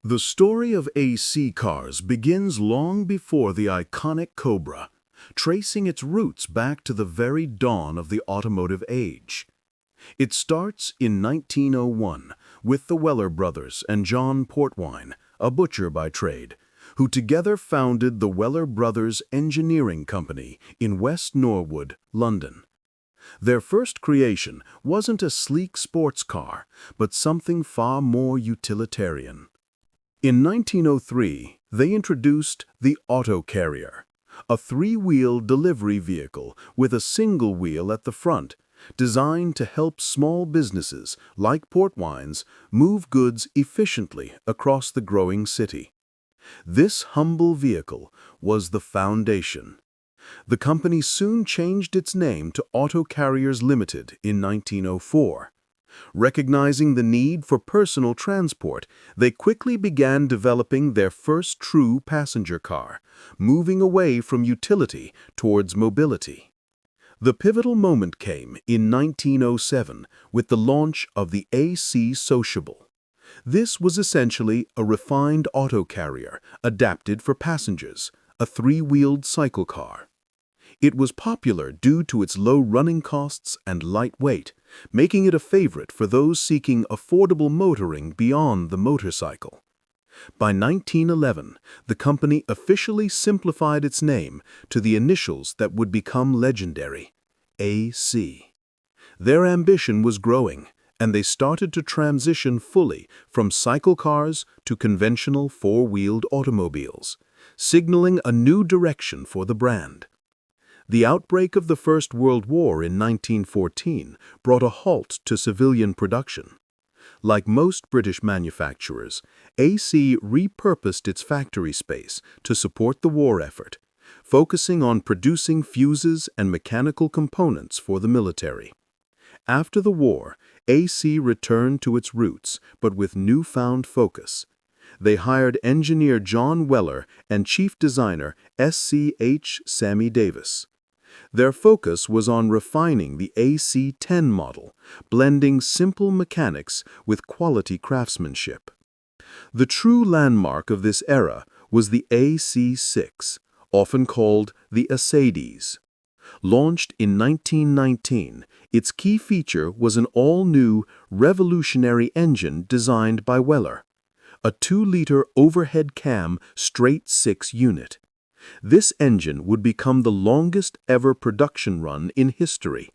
The story of AC cars begins long before the iconic Cobra, tracing its roots back to the very dawn of the automotive age. It starts in 1901 with the Weller brothers and John Portwine, a butcher by trade, who together founded the Weller Brothers Engineering Company in West Norwood, London. Their first creation wasn't a sleek sports car, but something far more utilitarian. In 1903, they introduced the Auto Carrier, a three-wheel delivery vehicle with a single wheel at the front, designed to help small businesses, like Portwine's, move goods efficiently across the growing city. This humble vehicle was the foundation. The company soon changed its name to Auto Carriers Limited in 1904. Recognizing the need for personal transport, they quickly began developing their first true passenger car, moving away from utility towards mobility. The pivotal moment came in 1907 with the launch of the AC Sociable. This was essentially a refined auto carrier adapted for passengers, a three-wheeled cycle car. It was popular due to its low running costs and light weight, making it a favorite for those seeking affordable motoring beyond the motorcycle. By 1911, the company officially simplified its name to the initials that would become legendary, AC. Their ambition was growing, and they started to transition fully from cycle cars to conventional four-wheeled automobiles, signaling a new direction for the brand. The outbreak of the First World War in 1914 brought a halt to civilian production. Like most British manufacturers, AC repurposed its factory space to support the war effort, focusing on producing fuses and mechanical components for the military. After the war, AC returned to its roots, but with newfound focus. They hired engineer John Weller and chief designer S.C.H. Sammy Davis. Their focus was on refining the AC-10 model, blending simple mechanics with quality craftsmanship. The true landmark of this era was the AC-6, often called the Acedes. Launched in 1919, its key feature was an all-new, revolutionary engine designed by Weller, a 2-liter overhead cam straight-six unit. This engine would become the longest ever production run in history.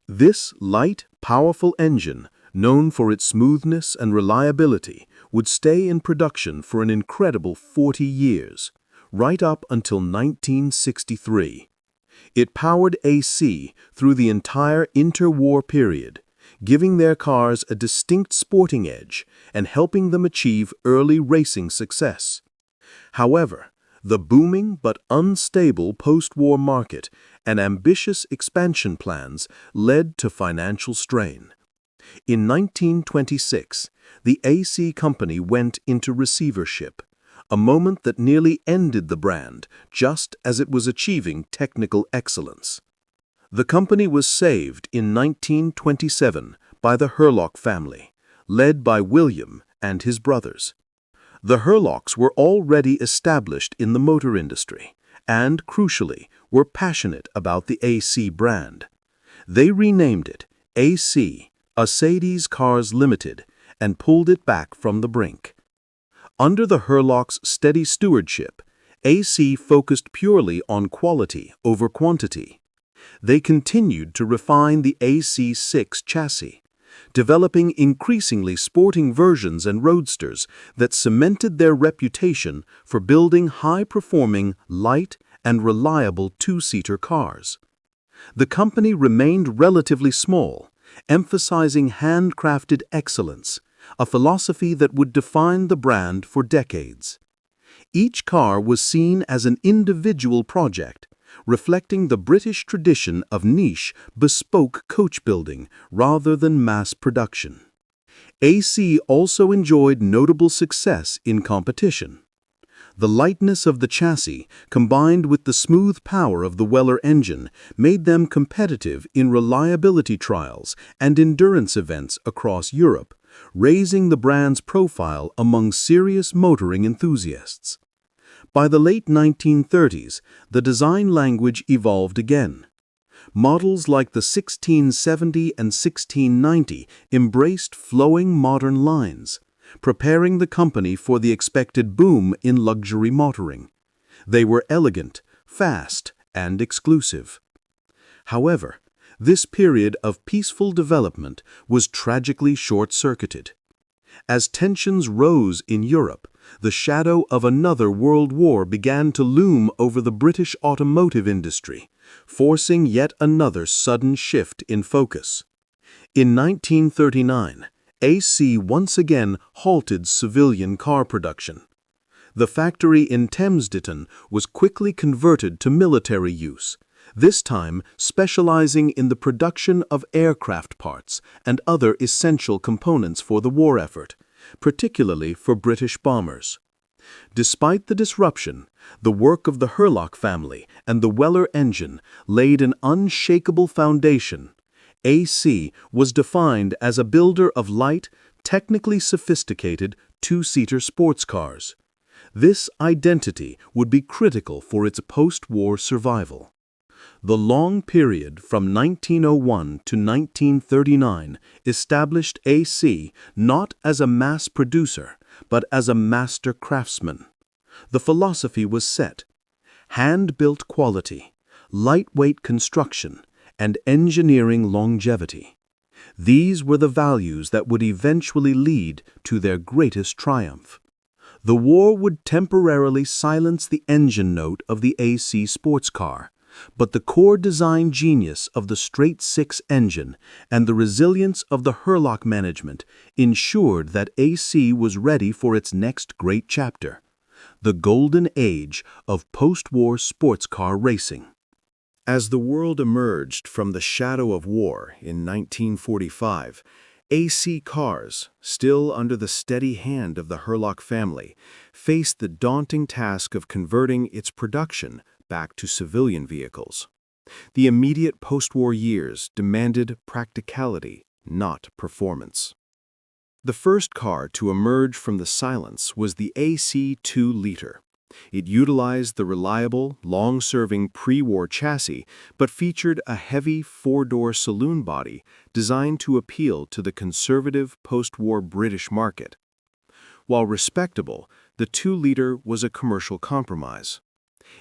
This light, powerful engine, known for its smoothness and reliability, would stay in production for an incredible 40 years, right up until 1963. It powered AC through the entire interwar period, giving their cars a distinct sporting edge and helping them achieve early racing success. However, the booming but unstable post-war market and ambitious expansion plans led to financial strain. In 1926, the AC company went into receivership, a moment that nearly ended the brand just as it was achieving technical excellence. The company was saved in 1927 by the Hurlock family, led by William and his brothers. The Hurlocks were already established in the motor industry and, crucially, were passionate about the AC brand. They renamed it AC, Acedes Cars Limited, and pulled it back from the brink. Under the Hurlocks' steady stewardship, AC focused purely on quality over quantity. They continued to refine the AC6 chassis, developing increasingly sporting versions and roadsters that cemented their reputation for building high-performing, light, and reliable two-seater cars. The company remained relatively small, emphasizing handcrafted excellence, a philosophy that would define the brand for decades. Each car was seen as an individual project, reflecting the British tradition of niche, bespoke coach building rather than mass production. AC also enjoyed notable success in competition. The lightness of the chassis, combined with the smooth power of the Weller engine, made them competitive in reliability trials and endurance events across Europe, raising the brand's profile among serious motoring enthusiasts. By the late 1930s, the design language evolved again. Models like the 1670 and 1690 embraced flowing modern lines, preparing the company for the expected boom in luxury motoring. They were elegant, fast, and exclusive. However, this period of peaceful development was tragically short-circuited. As tensions rose in Europe, the shadow of another world war began to loom over the British automotive industry, forcing yet another sudden shift in focus. In 1939, AC once again halted civilian car production. The factory in Thamesditton was quickly converted to military use, this time specializing in the production of aircraft parts and other essential components for the war effort, particularly for British bombers. Despite the disruption, the work of the Hurlock family and the Weller engine laid an unshakable foundation. AC was defined as a builder of light, technically sophisticated two-seater sports cars. This identity would be critical for its post-war survival. The long period from 1901 to 1939 established AC not as a mass producer, but as a master craftsman. The philosophy was set: hand-built quality, lightweight construction, and engineering longevity. These were the values that would eventually lead to their greatest triumph. The war would temporarily silence the engine note of the AC sports car, but the core design genius of the straight-six engine and the resilience of the Hurlock management ensured that AC was ready for its next great chapter, the golden age of post-war sports car racing. As the world emerged from the shadow of war in 1945, AC cars, still under the steady hand of the Hurlock family, faced the daunting task of converting its production back to civilian vehicles. The immediate post-war years demanded practicality, not performance. The first car to emerge from the silence was the AC 2-liter. It utilized the reliable, long-serving pre-war chassis, but featured a heavy four-door saloon body designed to appeal to the conservative post-war British market. While respectable, the 2-liter was a commercial compromise.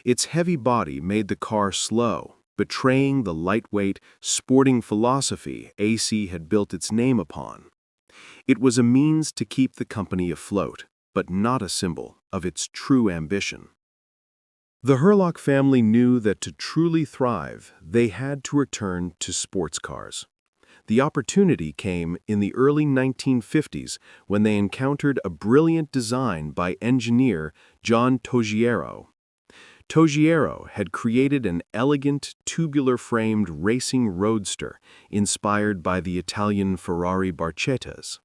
Its heavy body made the car slow, betraying the lightweight, sporting philosophy AC had built its name upon. It was a means to keep the company afloat, but not a symbol of its true ambition. The Hurlock family knew that to truly thrive, they had to return to sports cars. The opportunity came in the early 1950s when they encountered a brilliant design by engineer John Togiero. Togiero had created an elegant, tubular-framed racing roadster inspired by the Italian Ferrari Barchettas.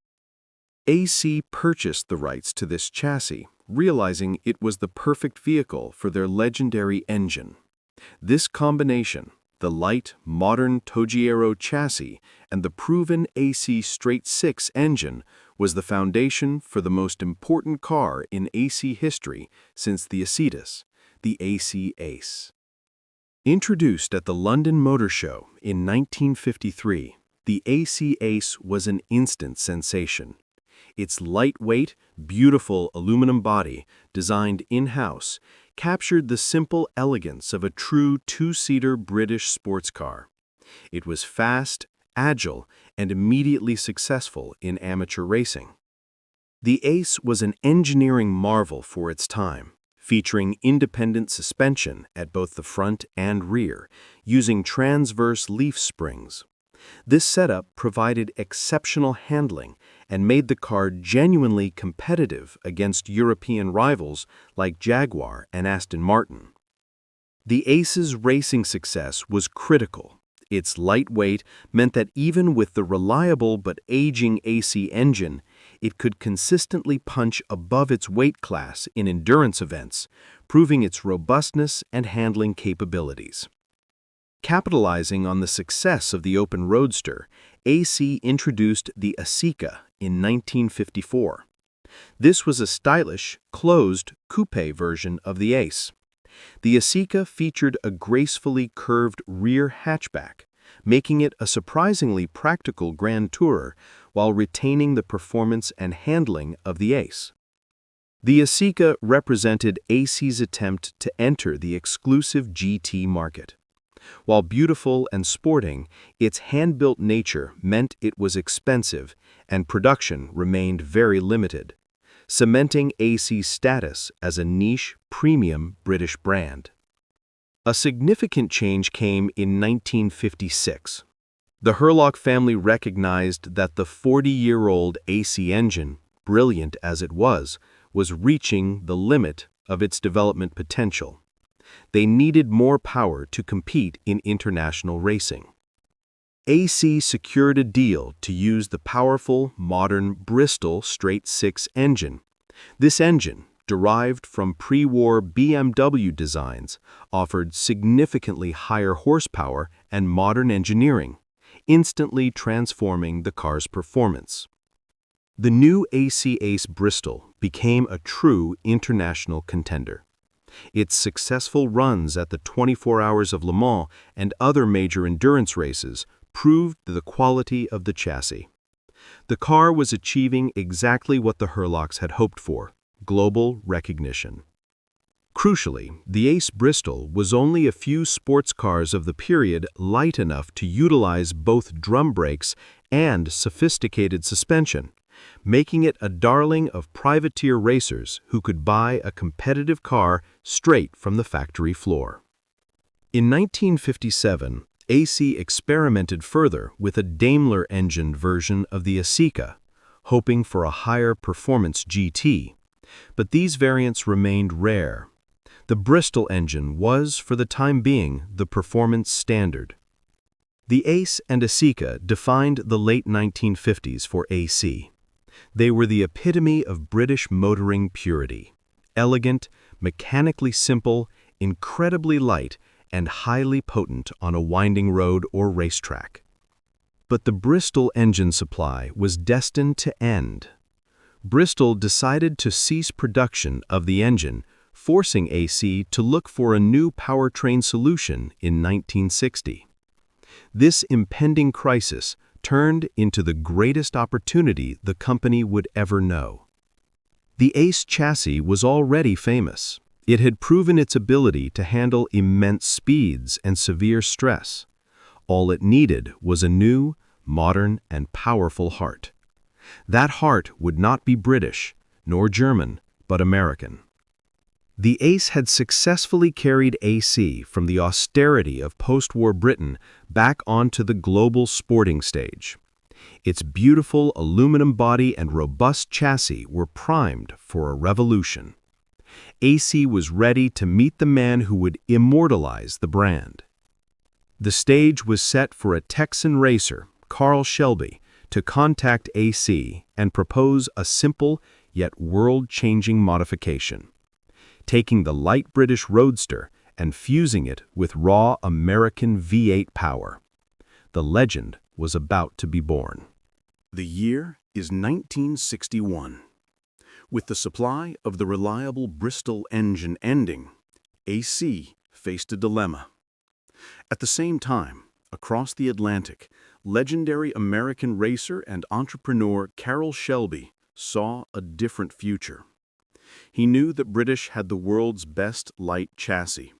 AC purchased the rights to this chassis, realizing it was the perfect vehicle for their legendary engine. This combination, the light, modern Togiero chassis and the proven AC straight-six engine, was the foundation for the most important car in AC history since the Acetus, the AC Ace. Introduced at the London Motor Show in 1953, the AC Ace was an instant sensation. Its lightweight, beautiful aluminum body, designed in-house, captured the simple elegance of a true two-seater British sports car. It was fast, agile, and immediately successful in amateur racing. The Ace was an engineering marvel for its time, featuring independent suspension at both the front and rear, using transverse leaf springs. This setup provided exceptional handling and made the car genuinely competitive against European rivals like Jaguar and Aston Martin. The Ace's racing success was critical. Its lightweight meant that even with the reliable but aging AC engine, it could consistently punch above its weight class in endurance events, proving its robustness and handling capabilities. Capitalizing on the success of the open roadster, AC introduced the Asica in 1954. This was a stylish, closed, coupe version of the Ace. The Asica featured a gracefully curved rear hatchback, making it a surprisingly practical grand tourer while retaining the performance and handling of the Ace. The Asica represented AC's attempt to enter the exclusive GT market. While beautiful and sporting, its hand-built nature meant it was expensive and production remained very limited, cementing AC's status as a niche, premium British brand. A significant change came in 1956. The Herlock family recognized that the 40-year-old AC engine, brilliant as it was reaching the limit of its development potential. They needed more power to compete in international racing. AC secured a deal to use the powerful, modern Bristol straight-six engine. This engine, derived from pre-war BMW designs, offered significantly higher horsepower and modern engineering, instantly transforming the car's performance. The new AC Ace Bristol became a true international contender. Its successful runs at the 24 Hours of Le Mans and other major endurance races proved the quality of the chassis. The car was achieving exactly what the Herlocks had hoped for: global recognition. Crucially, the Ace Bristol was only a few sports cars of the period light enough to utilize both drum brakes and sophisticated suspension, making it a darling of privateer racers who could buy a competitive car straight from the factory floor. In 1957, AC experimented further with a Daimler-engined version of the Asica, hoping for a higher performance GT. But these variants remained rare. The Bristol engine was, for the time being, the performance standard. The Ace and Asica defined the late 1950s for AC. They were the epitome of British motoring purity: elegant, mechanically simple, incredibly light, and highly potent on a winding road or racetrack. But the Bristol engine supply was destined to end. Bristol decided to cease production of the engine, forcing AC to look for a new powertrain solution in 1960. This impending crisis turned into the greatest opportunity the company would ever know. The Ace chassis was already famous. It had proven its ability to handle immense speeds and severe stress. All it needed was a new, modern, and powerful heart. That heart would not be British, nor German, but American. The Ace had successfully carried AC from the austerity of post-war Britain back onto the global sporting stage. Its beautiful aluminum body and robust chassis were primed for a revolution. AC was ready to meet the man who would immortalize the brand. The stage was set for a Texan racer, Carl Shelby, to contact AC and propose a simple yet world-changing modification, taking the light British roadster and fusing it with raw American V8 power. The legend was about to be born. The year is 1961. With the supply of the reliable Bristol engine ending, AC faced a dilemma. At the same time, across the Atlantic, legendary American racer and entrepreneur Carroll Shelby saw a different future. He knew that British had the world's best light chassis,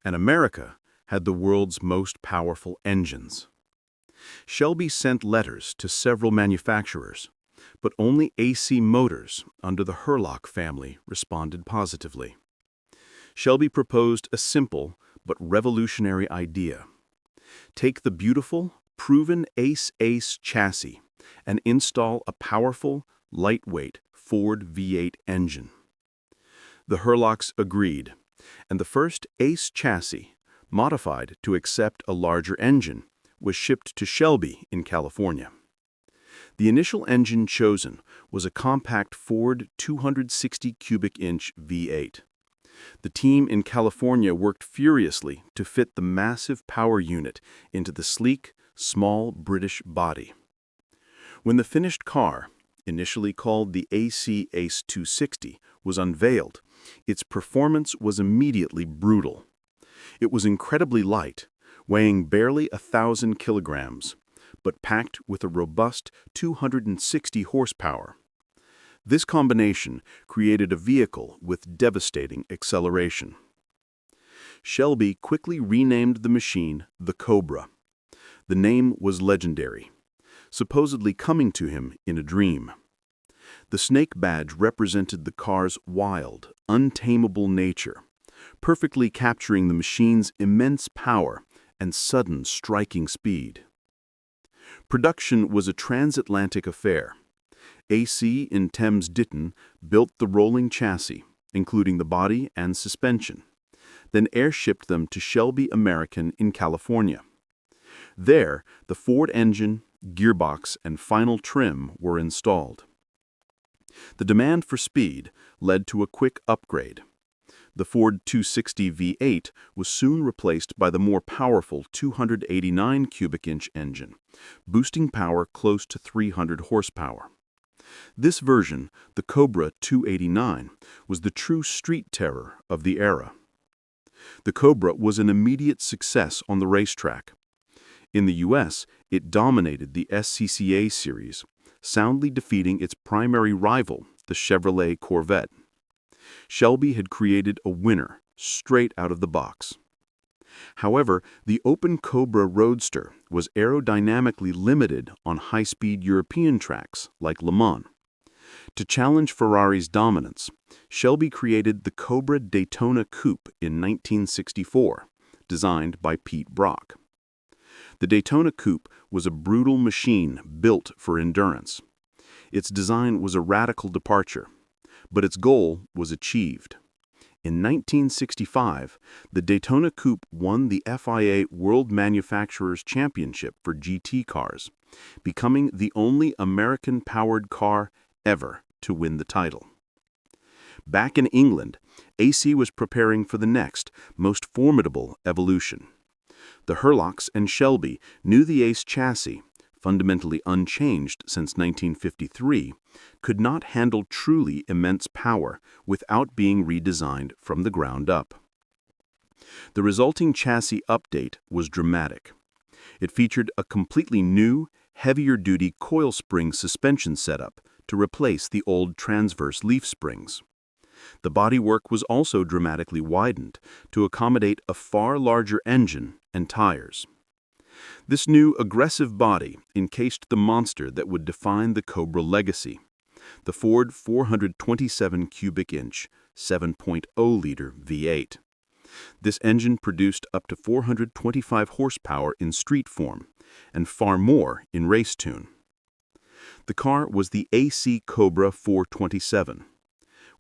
and America had the world's most powerful engines. Shelby sent letters to several manufacturers, but only AC Motors, under the Herlock family, responded positively. Shelby proposed a simple but revolutionary idea. Take the beautiful, proven Ace chassis and install a powerful, lightweight Ford V8 engine. The Herlocks agreed, and the first Ace chassis, modified to accept a larger engine, was shipped to Shelby in California. The initial engine chosen was a compact Ford 260 cubic inch V8. The team in California worked furiously to fit the massive power unit into the sleek, small British body. When the finished car, initially called the AC Ace 260, was unveiled. Its performance was immediately brutal. It was incredibly light, weighing barely 1,000 kilograms, but packed with a robust 260 horsepower. This combination created a vehicle with devastating acceleration. Shelby quickly renamed the machine the Cobra. The name was legendary, supposedly coming to him in a dream. The snake badge represented the car's wild, untamable nature, perfectly capturing the machine's immense power and sudden striking speed. Production was a transatlantic affair. AC in Thames Ditton built the rolling chassis, including the body and suspension, then airshipped them to Shelby American in California. There, the Ford engine, gearbox, and final trim were installed. The demand for speed led to a quick upgrade. The Ford 260 V8 was soon replaced by the more powerful 289 cubic inch engine, boosting power close to 300 horsepower. This version, the Cobra 289, was the true street terror of the era. The Cobra was an immediate success on the racetrack. In the US, it dominated the SCCA series, soundly defeating its primary rival, the Chevrolet Corvette. Shelby had created a winner straight out of the box. However, the open Cobra Roadster was aerodynamically limited on high-speed European tracks like Le Mans. To challenge Ferrari's dominance, Shelby created the Cobra Daytona Coupe in 1964, designed by Pete Brock. The Daytona Coupe was a brutal machine built for endurance. Its design was a radical departure, but its goal was achieved. In 1965, the Daytona Coupe won the FIA World Manufacturers' Championship for GT cars, becoming the only American-powered car ever to win the title. Back in England, AC was preparing for the next, most formidable evolution. The Herlocks and Shelby knew the Ace chassis, fundamentally unchanged since 1953, could not handle truly immense power without being redesigned from the ground up. The resulting chassis update was dramatic. It featured a completely new, heavier-duty coil spring suspension setup to replace the old transverse leaf springs. The bodywork was also dramatically widened to accommodate a far larger engine and tires. This new aggressive body encased the monster that would define the Cobra legacy, the Ford 427 cubic inch, 7.0-liter V8. This engine produced up to 425 horsepower in street form and far more in race tune. The car was the AC Cobra 427.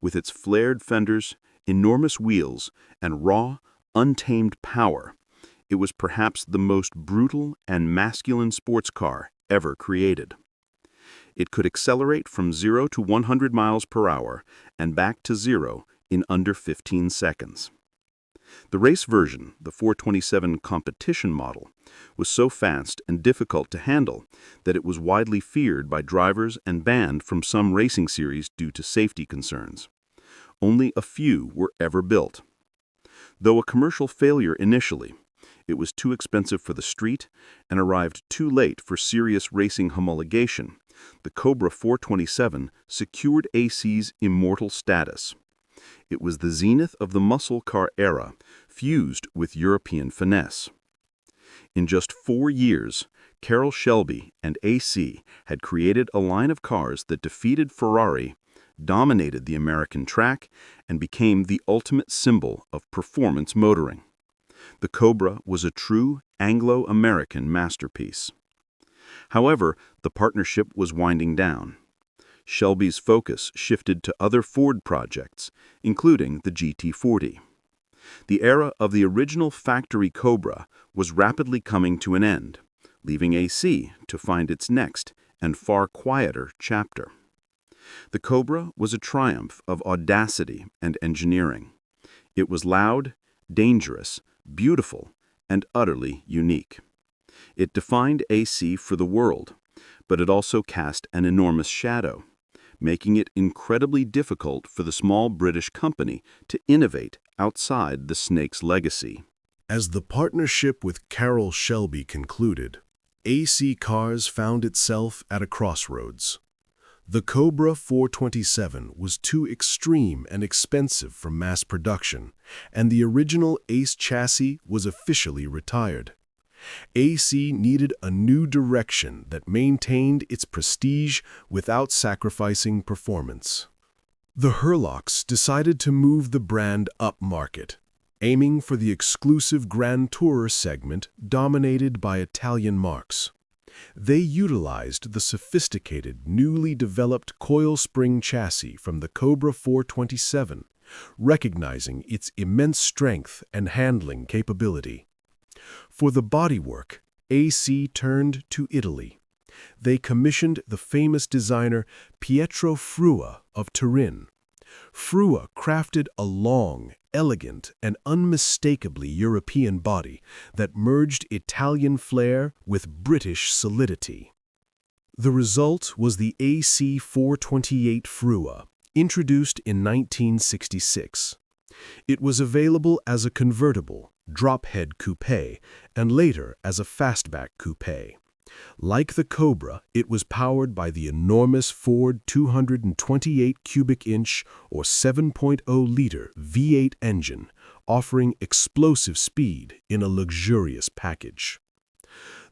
With its flared fenders, enormous wheels, and raw, untamed power, it was perhaps the most brutal and masculine sports car ever created. It could accelerate from 0 to 100 miles per hour and back to 0 in under 15 seconds. The race version, the 427 competition model, was so fast and difficult to handle that it was widely feared by drivers and banned from some racing series due to safety concerns. Only a few were ever built. Though a commercial failure initially, it was too expensive for the street and arrived too late for serious racing homologation. The Cobra 427 secured AC's immortal status. It was the zenith of the muscle car era, fused with European finesse. In just 4 years, Carroll Shelby and AC had created a line of cars that defeated Ferrari, dominated the American track, and became the ultimate symbol of performance motoring. The Cobra was a true Anglo-American masterpiece. However, the partnership was winding down. Shelby's focus shifted to other Ford projects, including the GT40. The era of the original factory Cobra was rapidly coming to an end, leaving AC to find its next and far quieter chapter. The Cobra was a triumph of audacity and engineering. It was loud, dangerous, beautiful, and utterly unique. It defined AC for the world, but it also cast an enormous shadow. making it incredibly difficult for the small British company to innovate outside the snake's legacy. As the partnership with Carroll Shelby concluded, AC Cars found itself at a crossroads. The Cobra 427 was too extreme and expensive for mass production, and the original Ace chassis was officially retired. AC needed a new direction that maintained its prestige without sacrificing performance. The Herlocks decided to move the brand upmarket, aiming for the exclusive Grand Tourer segment dominated by Italian marques. They utilized the sophisticated, newly developed coil spring chassis from the Cobra 427, recognizing its immense strength and handling capability. For the bodywork, AC turned to Italy. They commissioned the famous designer Pietro Frua of Turin. Frua crafted a long, elegant, and unmistakably European body that merged Italian flair with British solidity. The result was the AC 428 Frua, introduced in 1966. It was available as a convertible, drop-head coupe, and later as a fastback coupe. Like the Cobra, it was powered by the enormous Ford 228 cubic inch or 7.0-liter V8 engine, offering explosive speed in a luxurious package.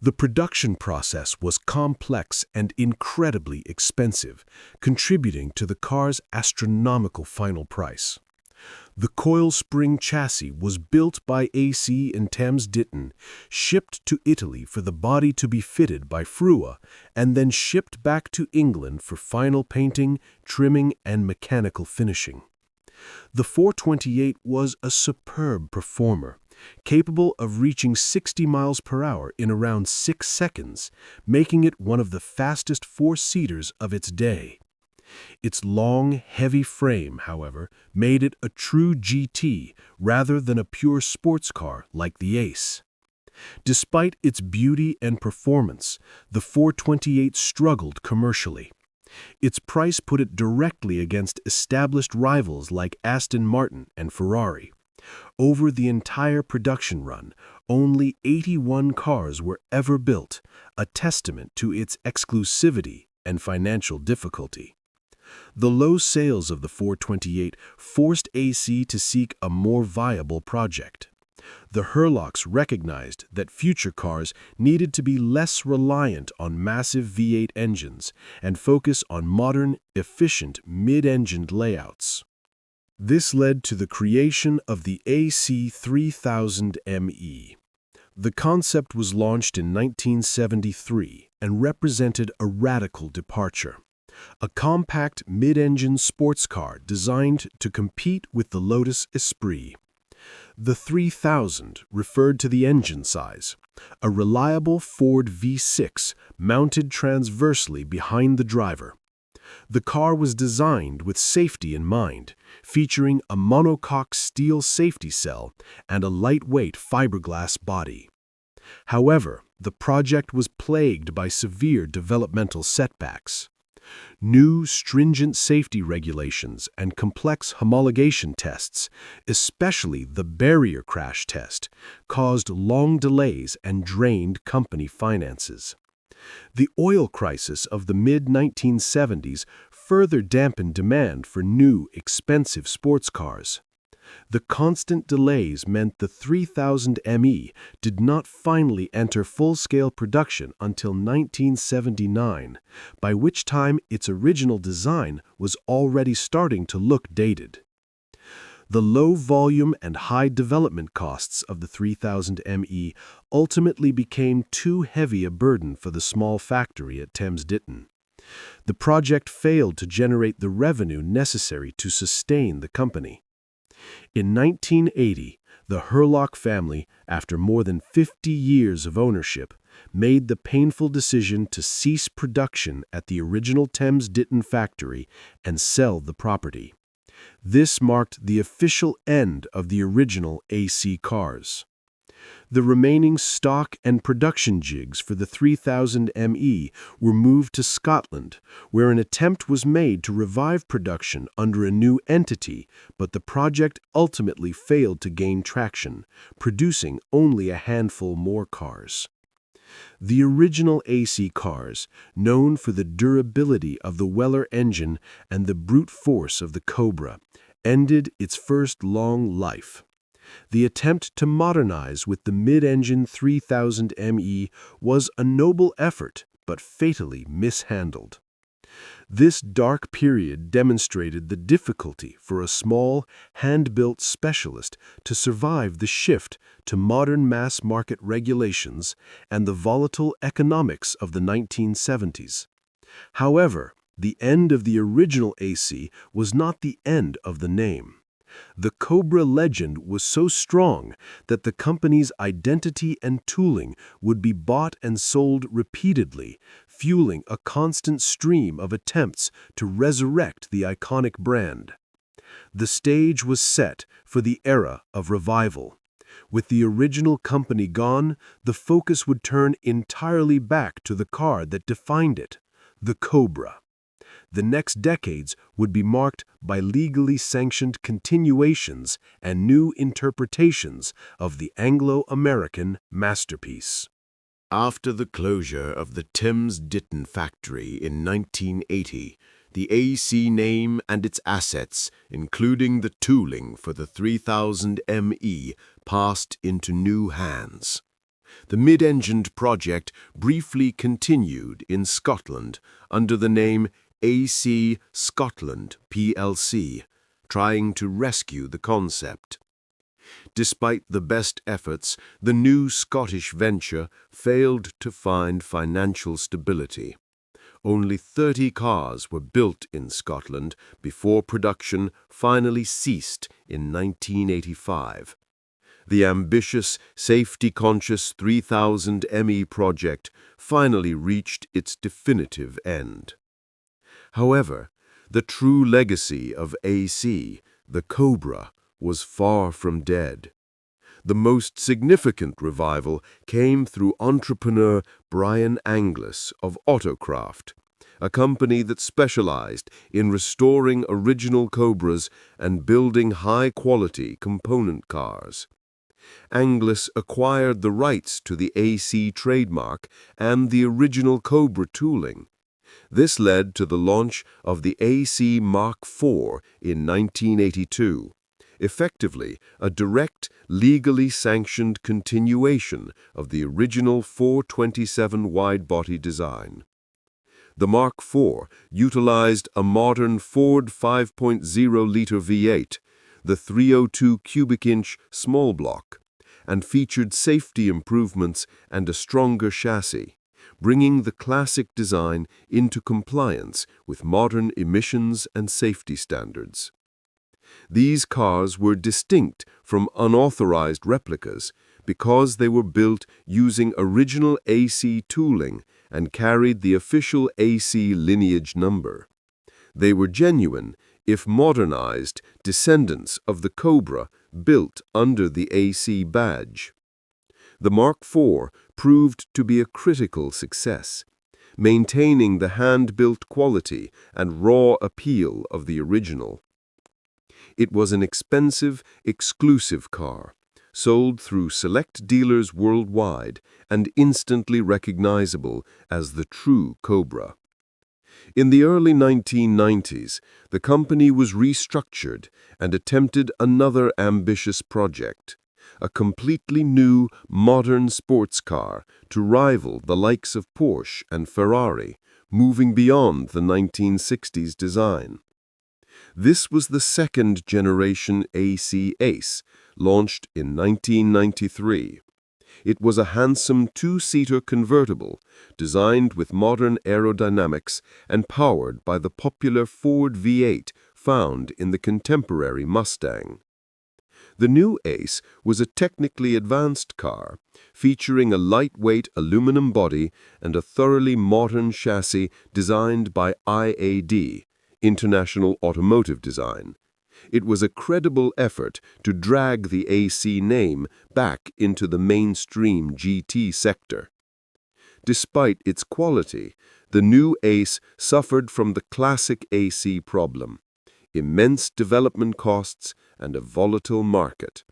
The production process was complex and incredibly expensive, contributing to the car's astronomical final price. The coil spring chassis was built by AC in Thames Ditton, shipped to Italy for the body to be fitted by Frua, and then shipped back to England for final painting, trimming, and mechanical finishing. The 428 was a superb performer, capable of reaching 60 miles per hour in around 6 seconds, making it one of the fastest four-seaters of its day. Its long, heavy frame, however, made it a true GT rather than a pure sports car like the Ace. Despite its beauty and performance, the 428 struggled commercially. Its price put it directly against established rivals like Aston Martin and Ferrari. Over the entire production run, only 81 cars were ever built, a testament to its exclusivity and financial difficulty. The low sales of the 428 forced AC to seek a more viable project. The Herlocks recognized that future cars needed to be less reliant on massive V8 engines and focus on modern, efficient mid-engined layouts. This led to the creation of the AC 3000 ME. The concept was launched in 1973 and represented a radical departure. A compact mid-engine sports car designed to compete with the Lotus Esprit. The 3000 referred to the engine size, a reliable Ford V6 mounted transversely behind the driver. The car was designed with safety in mind, featuring a monocoque steel safety cell and a lightweight fiberglass body. However, the project was plagued by severe developmental setbacks. New stringent safety regulations and complex homologation tests, especially the barrier crash test, caused long delays and drained company finances. The oil crisis of the mid-1970s further dampened demand for new, expensive sports cars. The constant delays meant the 3000 ME did not finally enter full-scale production until 1979, by which time its original design was already starting to look dated. The low volume and high development costs of the 3000 ME ultimately became too heavy a burden for the small factory at Thames Ditton. The project failed to generate the revenue necessary to sustain the company. In 1980, the Herlock family, after more than 50 years of ownership, made the painful decision to cease production at the original Thames Ditton factory and sell the property. This marked the official end of the original AC cars. The remaining stock and production jigs for the 3000 ME were moved to Scotland, where an attempt was made to revive production under a new entity, but the project ultimately failed to gain traction, producing only a handful more cars. The original AC cars, known for the durability of the Weller engine and the brute force of the Cobra, ended its first long life. The attempt to modernize with the mid-engine 3000 ME was a noble effort, but fatally mishandled. This dark period demonstrated the difficulty for a small, hand-built specialist to survive the shift to modern mass-market regulations and the volatile economics of the 1970s. However, the end of the original AC was not the end of the name. The Cobra legend was so strong that the company's identity and tooling would be bought and sold repeatedly, fueling a constant stream of attempts to resurrect the iconic brand. The stage was set for the era of revival. With the original company gone, the focus would turn entirely back to the car that defined it, the Cobra. The next decades would be marked by legally sanctioned continuations and new interpretations of the Anglo-American masterpiece. After the closure of the Thames Ditton factory in 1980, the AC name and its assets, including the tooling for the 3000 ME, passed into new hands. The mid-engined project briefly continued in Scotland under the name AC Scotland plc, trying to rescue the concept. Despite the best efforts, the new Scottish venture failed to find financial stability. Only 30 cars were built in Scotland before production finally ceased in 1985. The ambitious, safety-conscious 3000 ME project finally reached its definitive end. However, the true legacy of AC, the Cobra, was far from dead. The most significant revival came through entrepreneur Brian Anglis of Autocraft, a company that specialized in restoring original Cobras and building high-quality component cars. Anglis acquired the rights to the AC trademark and the original Cobra tooling. This led to the launch of the AC Mark IV in 1982, effectively a direct, legally sanctioned continuation of the original 427 wide-body design. The Mark IV utilized a modern Ford 5.0-liter V8, the 302 cubic inch small block, and featured safety improvements and a stronger chassis, bringing the classic design into compliance with modern emissions and safety standards. These cars were distinct from unauthorized replicas because they were built using original AC tooling and carried the official AC lineage number. They were genuine, if modernized, descendants of the Cobra built under the AC badge. The Mark IV proved to be a critical success, maintaining the hand-built quality and raw appeal of the original. It was an expensive, exclusive car, sold through select dealers worldwide and instantly recognizable as the true Cobra. In the early 1990s, the company was restructured and attempted another ambitious project, a completely new, modern sports car to rival the likes of Porsche and Ferrari, moving beyond the 1960s design. This was the second-generation AC Ace, launched in 1993. It was a handsome two-seater convertible, designed with modern aerodynamics and powered by the popular Ford V8 found in the contemporary Mustang. The new Ace was a technically advanced car, featuring a lightweight aluminum body and a thoroughly modern chassis designed by IAD, International Automotive Design. It was a credible effort to drag the AC name back into the mainstream GT sector. Despite its quality, the new Ace suffered from the classic AC problem: immense development costs and a volatile market.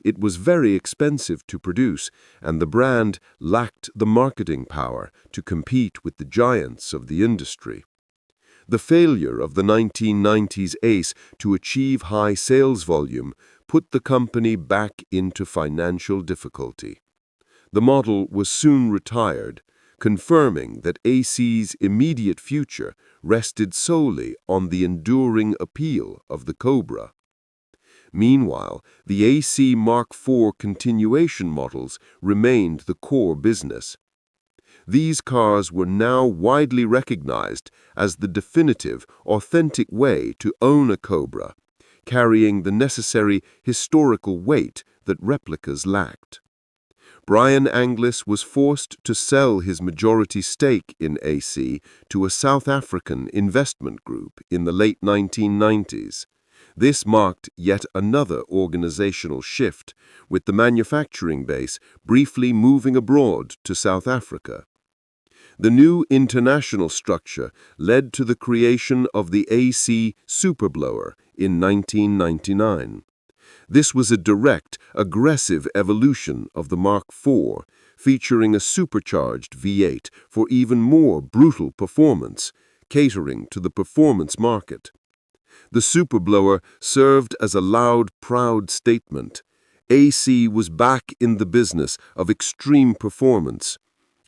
It was very expensive to produce, and the brand lacked the marketing power to compete with the giants of the industry. The failure of the 1990s Ace to achieve high sales volume put the company back into financial difficulty. The model was soon retired, confirming that AC's immediate future rested solely on the enduring appeal of the Cobra. Meanwhile, the AC Mark IV continuation models remained the core business. These cars were now widely recognized as the definitive, authentic way to own a Cobra, carrying the necessary historical weight that replicas lacked. Brian Anglis was forced to sell his majority stake in AC to a South African investment group in the late 1990s. This marked yet another organizational shift, with the manufacturing base briefly moving abroad to South Africa. The new international structure led to the creation of the AC Superblower in 1999. This was a direct, aggressive evolution of the Mark IV, featuring a supercharged V8 for even more brutal performance, catering to the performance market. The Superblower served as a loud, proud statement. AC was back in the business of extreme performance.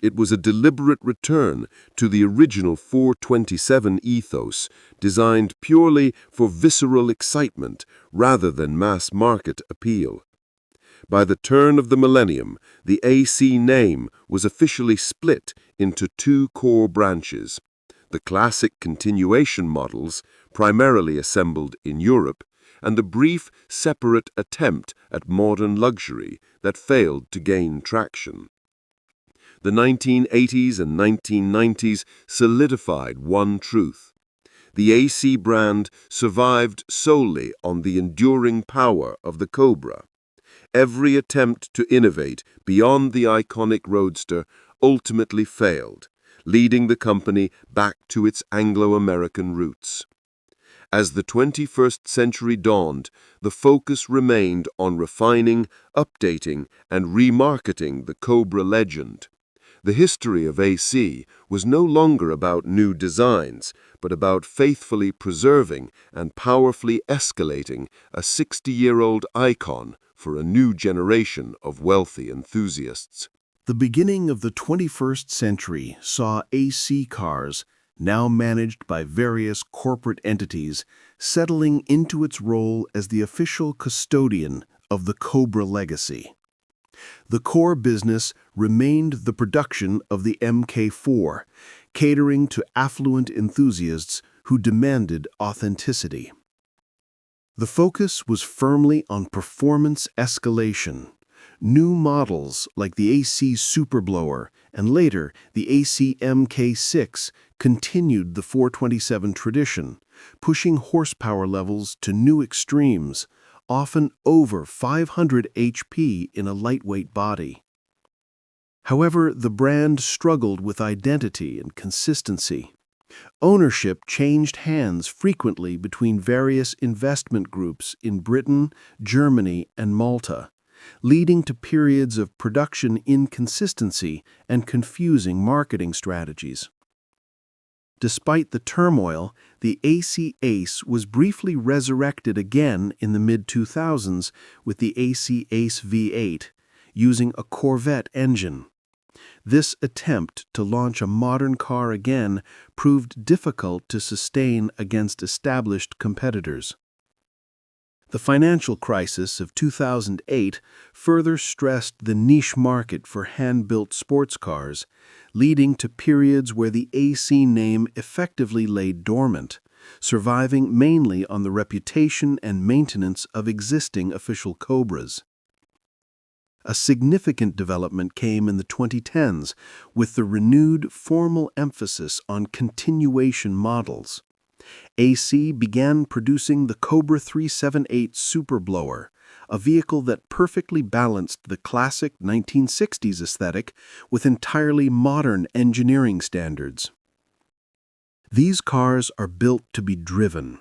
It was a deliberate return to the original 427 ethos, designed purely for visceral excitement rather than mass-market appeal. By the turn of the millennium, the AC name was officially split into two core branches: the classic continuation models, primarily assembled in Europe, and the brief, separate attempt at modern luxury that failed to gain traction. The 1980s and 1990s solidified one truth: the AC brand survived solely on the enduring power of the Cobra. Every attempt to innovate beyond the iconic roadster ultimately failed, leading the company back to its Anglo-American roots. As the 21st century dawned, the focus remained on refining, updating, and remarketing the Cobra legend. The history of AC was no longer about new designs, but about faithfully preserving and powerfully escalating a 60-year-old icon for a new generation of wealthy enthusiasts. The beginning of the 21st century saw AC cars, now managed by various corporate entities, settling into its role as the official custodian of the Cobra legacy. The core business remained the production of the MK4, catering to affluent enthusiasts who demanded authenticity. The focus was firmly on performance escalation. New models like the AC Superblower and later the AC MK6 continued the 427 tradition, pushing horsepower levels to new extremes, often over 500 HP in a lightweight body. However, the brand struggled with identity and consistency. Ownership changed hands frequently between various investment groups in Britain, Germany, and Malta, leading to periods of production inconsistency and confusing marketing strategies. Despite the turmoil, the AC Ace was briefly resurrected again in the mid-2000s with the AC Ace V8, using a Corvette engine. This attempt to launch a modern car again proved difficult to sustain against established competitors. The financial crisis of 2008 further stressed the niche market for hand-built sports cars, leading to periods where the AC name effectively lay dormant, surviving mainly on the reputation and maintenance of existing official Cobras. A significant development came in the 2010s with the renewed formal emphasis on continuation models. AC began producing the Cobra 378 Superblower, a vehicle that perfectly balanced the classic 1960s aesthetic with entirely modern engineering standards. These cars are built to be driven.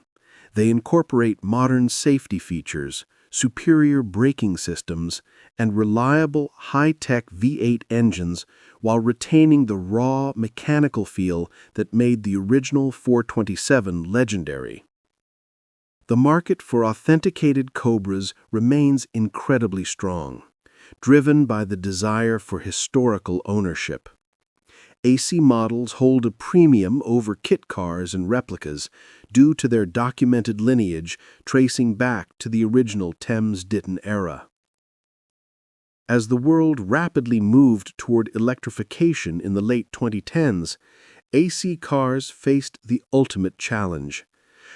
They incorporate modern safety features, superior braking systems, and reliable high-tech V8 engines while retaining the raw mechanical feel that made the original 427 legendary. The market for authenticated Cobras remains incredibly strong, driven by the desire for historical ownership. AC models hold a premium over kit cars and replicas due to their documented lineage tracing back to the original Thames-Ditton era. As the world rapidly moved toward electrification in the late 2010s, AC cars faced the ultimate challenge: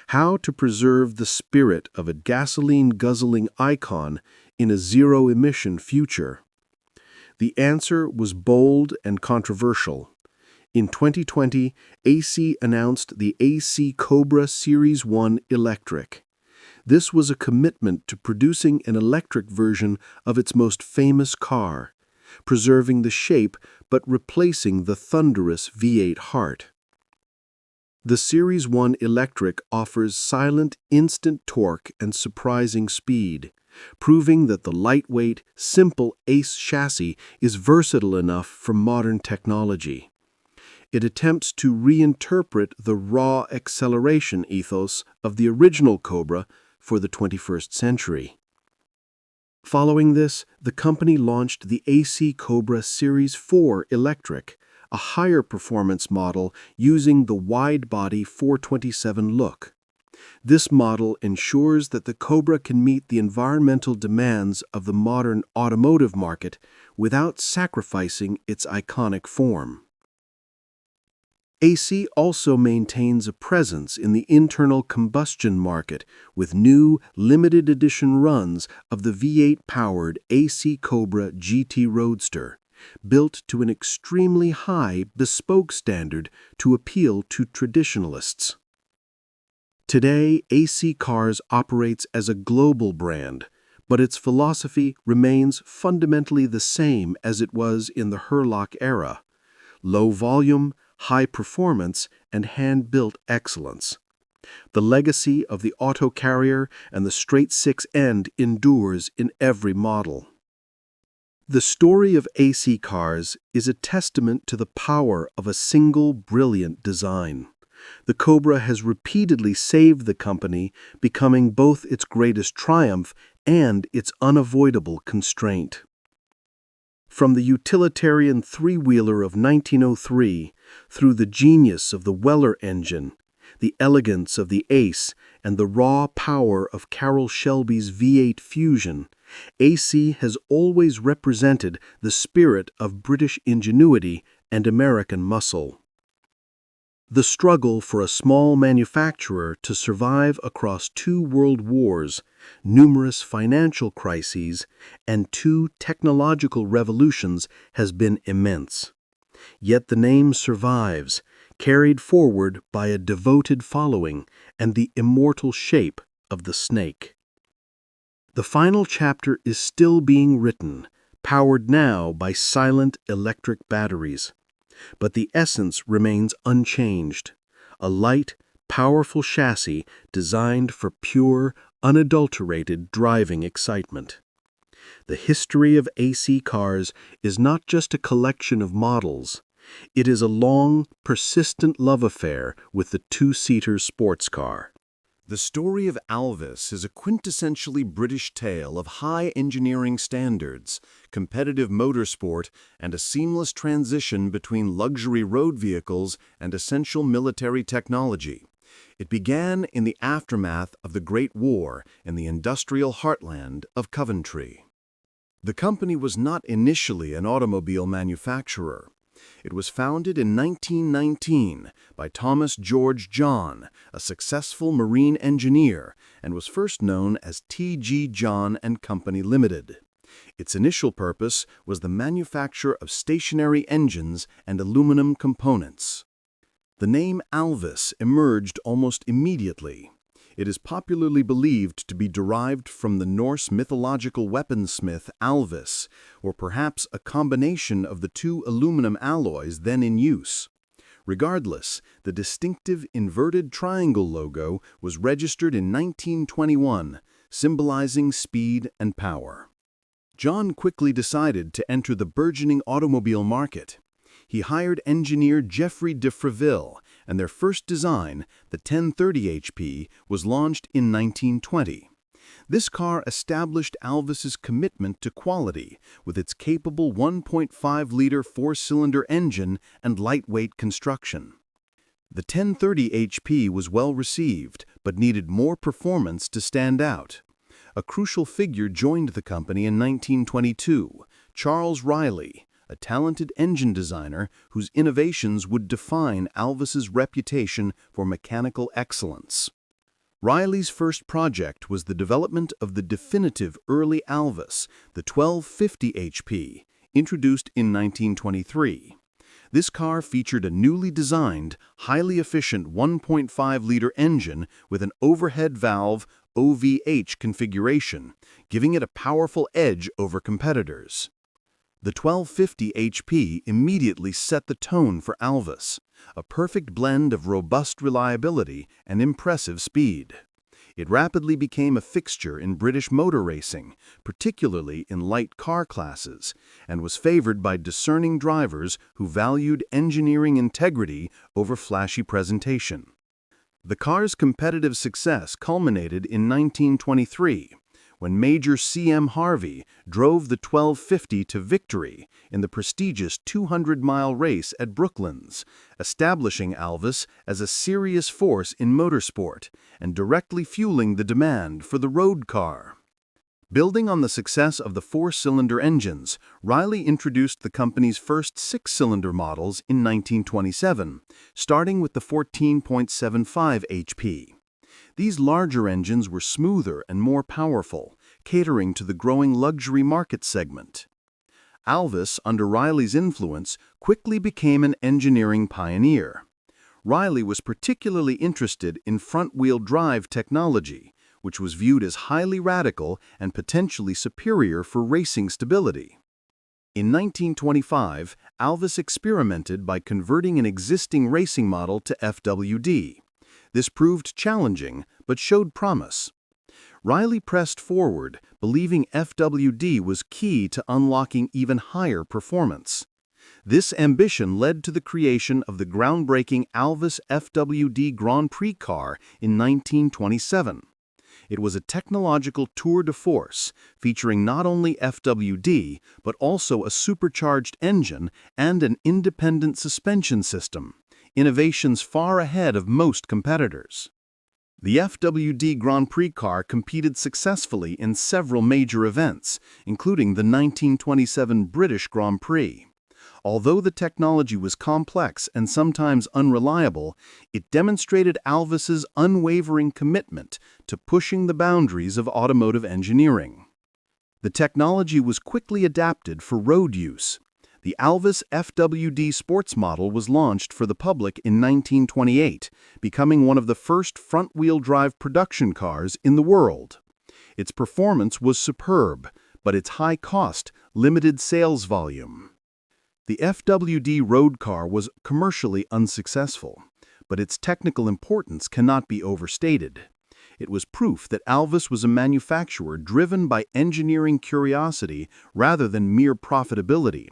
how to preserve the spirit of a gasoline-guzzling icon in a zero-emission future. The answer was bold and controversial. In 2020, AC announced the AC Cobra Series 1 Electric. This was a commitment to producing an electric version of its most famous car, preserving the shape but replacing the thunderous V8 heart. The Series 1 Electric offers silent, instant torque and surprising speed, proving that the lightweight, simple ACE chassis is versatile enough for modern technology. It attempts to reinterpret the raw acceleration ethos of the original Cobra for the 21st century. Following this, the company launched the AC Cobra Series 4 Electric, a higher performance model using the wide-body 427 look. This model ensures that the Cobra can meet the environmental demands of the modern automotive market without sacrificing its iconic form. AC also maintains a presence in the internal combustion market with new, limited edition runs of the V8-powered AC Cobra GT Roadster, built to an extremely high, bespoke standard to appeal to traditionalists. Today, AC Cars operates as a global brand, but its philosophy remains fundamentally the same as it was in the Hurlock era: low volume, high performance, and hand-built excellence. The legacy of the auto carrier and the straight six end endures in every model. The story of AC cars is a testament to the power of a single brilliant design. The Cobra has repeatedly saved the company, becoming both its greatest triumph and its unavoidable constraint. From the utilitarian three-wheeler of 1903 through the genius of the Weller engine, the elegance of the Ace, and the raw power of Carroll Shelby's V8 Fusion, AC has always represented the spirit of British ingenuity and American muscle. The struggle for a small manufacturer to survive across 2 world wars, numerous financial crises, and 2 technological revolutions has been immense. Yet the name survives, carried forward by a devoted following and the immortal shape of the snake. The final chapter is still being written, powered now by silent electric batteries. But the essence remains unchanged: a light, powerful chassis designed for pure, unadulterated driving excitement. The history of AC cars is not just a collection of models. It is a long, persistent love affair with the two-seater sports car. The story of Alvis is a quintessentially British tale of high engineering standards, competitive motorsport, and a seamless transition between luxury road vehicles and essential military technology. It began in the aftermath of the Great War in the industrial heartland of Coventry. The company was not initially an automobile manufacturer. It was founded in 1919 by Thomas George John, a successful marine engineer, and was first known as T.G. John and Company Limited. Its initial purpose was the manufacture of stationary engines and aluminum components. The name Alvis emerged almost immediately. It is popularly believed to be derived from the Norse mythological weaponsmith Alvis, or perhaps a combination of the two aluminum alloys then in use. Regardless, the distinctive inverted triangle logo was registered in 1921, symbolizing speed and power. John quickly decided to enter the burgeoning automobile market. He hired engineer Geoffrey de Freville, and their first design, the 1030 HP, was launched in 1920. This car established Alvis's commitment to quality with its capable 1.5-liter four-cylinder engine and lightweight construction. The 1030 HP was well received, but needed more performance to stand out. A crucial figure joined the company in 1922, Charles Riley, a talented engine designer whose innovations would define Alvis's reputation for mechanical excellence. Riley's first project was the development of the definitive early Alvis, the 1250 HP, introduced in 1923. This car featured a newly designed, highly efficient 1.5-liter engine with an overhead valve OVH configuration, giving it a powerful edge over competitors. The 1250 HP immediately set the tone for Alvis, a perfect blend of robust reliability and impressive speed. It rapidly became a fixture in British motor racing, particularly in light car classes, and was favored by discerning drivers who valued engineering integrity over flashy presentation. The car's competitive success culminated in 1923, when Major C.M. Harvey drove the 1250 to victory in the prestigious 200-mile race at Brooklands, establishing Alvis as a serious force in motorsport and directly fueling the demand for the road car. Building on the success of the four-cylinder engines, Riley introduced the company's first six-cylinder models in 1927, starting with the 14.75 HP. These larger engines were smoother and more powerful, catering to the growing luxury market segment. Alvis, under Riley's influence, quickly became an engineering pioneer. Riley was particularly interested in front-wheel drive technology, which was viewed as highly radical and potentially superior for racing stability. In 1925, Alvis experimented by converting an existing racing model to FWD. This proved challenging, but showed promise. Riley pressed forward, believing FWD was key to unlocking even higher performance. This ambition led to the creation of the groundbreaking Alvis FWD Grand Prix car in 1927. It was a technological tour de force, featuring not only FWD, but also a supercharged engine and an independent suspension system, innovations far ahead of most competitors. The FWD Grand Prix car competed successfully in several major events, including the 1927 British Grand Prix. Although the technology was complex and sometimes unreliable, it demonstrated Alvis's unwavering commitment to pushing the boundaries of automotive engineering. The technology was quickly adapted for road use. The Alvis FWD sports model was launched for the public in 1928, becoming one of the first front-wheel drive production cars in the world. Its performance was superb, but its high cost limited sales volume. The FWD road car was commercially unsuccessful, but its technical importance cannot be overstated. It was proof that Alvis was a manufacturer driven by engineering curiosity rather than mere profitability,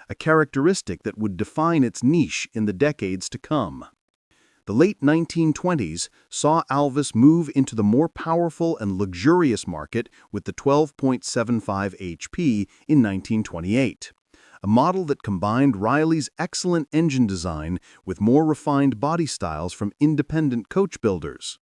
a characteristic that would define its niche in the decades to come. The late 1920s saw Alvis move into the more powerful and luxurious market with the 12.75 HP in 1928, a model that combined Riley's excellent engine design with more refined body styles from independent coach builders.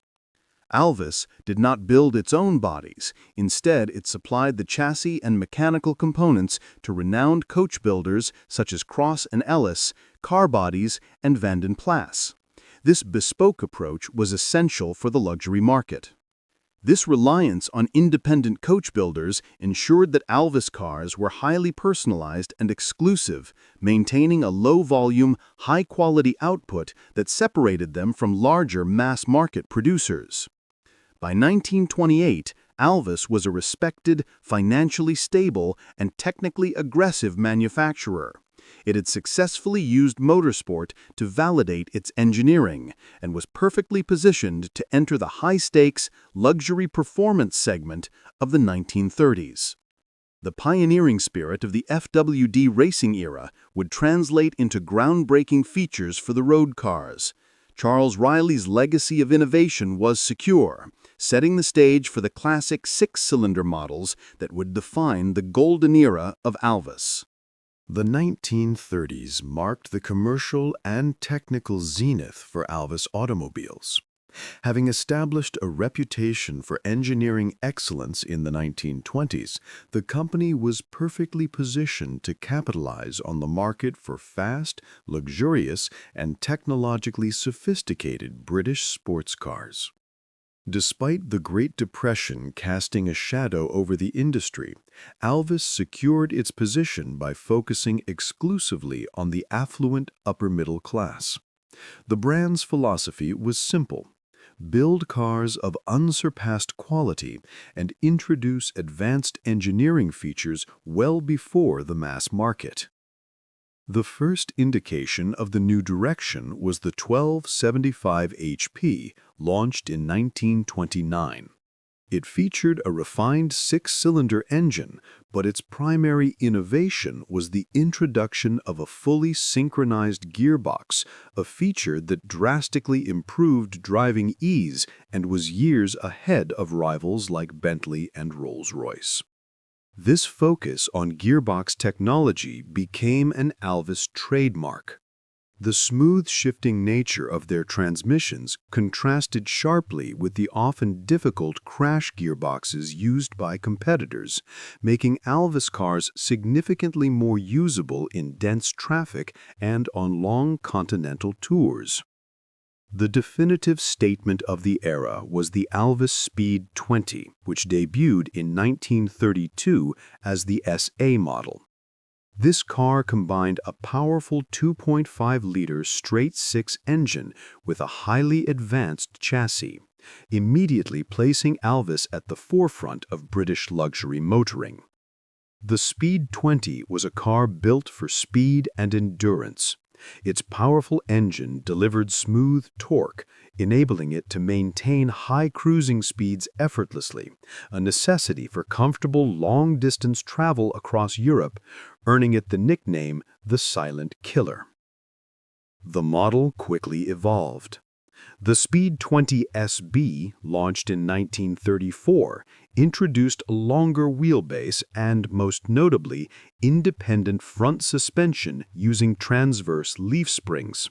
Alvis did not build its own bodies. Instead, it supplied the chassis and mechanical components to renowned coach builders such as Cross and Ellis, Car Bodies, and Vanden Plas. This bespoke approach was essential for the luxury market. This reliance on independent coach builders ensured that Alvis cars were highly personalized and exclusive, maintaining a low-volume, high-quality output that separated them from larger mass-market producers. By 1928, Alvis was a respected, financially stable, and technically aggressive manufacturer. It had successfully used motorsport to validate its engineering and was perfectly positioned to enter the high-stakes, luxury performance segment of the 1930s. The pioneering spirit of the FWD racing era would translate into groundbreaking features for the road cars. Charles Riley's legacy of innovation was secure, setting the stage for the classic six-cylinder models that would define the golden era of Alvis. The 1930s marked the commercial and technical zenith for Alvis automobiles. Having established a reputation for engineering excellence in the 1920s, the company was perfectly positioned to capitalize on the market for fast, luxurious, and technologically sophisticated British sports cars. Despite the Great Depression casting a shadow over the industry, Alvis secured its position by focusing exclusively on the affluent upper middle class. The brand's philosophy was simple: build cars of unsurpassed quality and introduce advanced engineering features well before the mass market. The first indication of the new direction was the 1275 HP, launched in 1929. It featured a refined six-cylinder engine, but its primary innovation was the introduction of a fully synchronized gearbox, a feature that drastically improved driving ease and was years ahead of rivals like Bentley and Rolls-Royce. This focus on gearbox technology became an Alvis trademark. The smooth shifting nature of their transmissions contrasted sharply with the often difficult crash gearboxes used by competitors, making Alvis cars significantly more usable in dense traffic and on long continental tours. The definitive statement of the era was the Alvis Speed 20, which debuted in 1932 as the SA model. This car combined a powerful 2.5-liter straight-six engine with a highly advanced chassis, immediately placing Alvis at the forefront of British luxury motoring. The Speed 20 was a car built for speed and endurance. Its powerful engine delivered smooth torque, enabling it to maintain high cruising speeds effortlessly, a necessity for comfortable long-distance travel across Europe, earning it the nickname the Silent Killer. The model quickly evolved. The Speed 20 SB, launched in 1934, introduced a longer wheelbase and, most notably, independent front suspension using transverse leaf springs.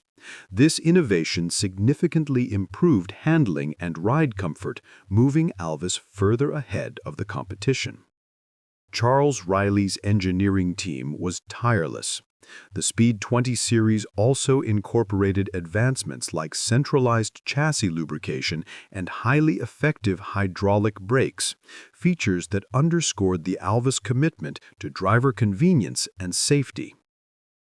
This innovation significantly improved handling and ride comfort, moving Alvis further ahead of the competition. Charles Riley's engineering team was tireless. The Speed 20 series also incorporated advancements like centralized chassis lubrication and highly effective hydraulic brakes, features that underscored the Alvis commitment to driver convenience and safety.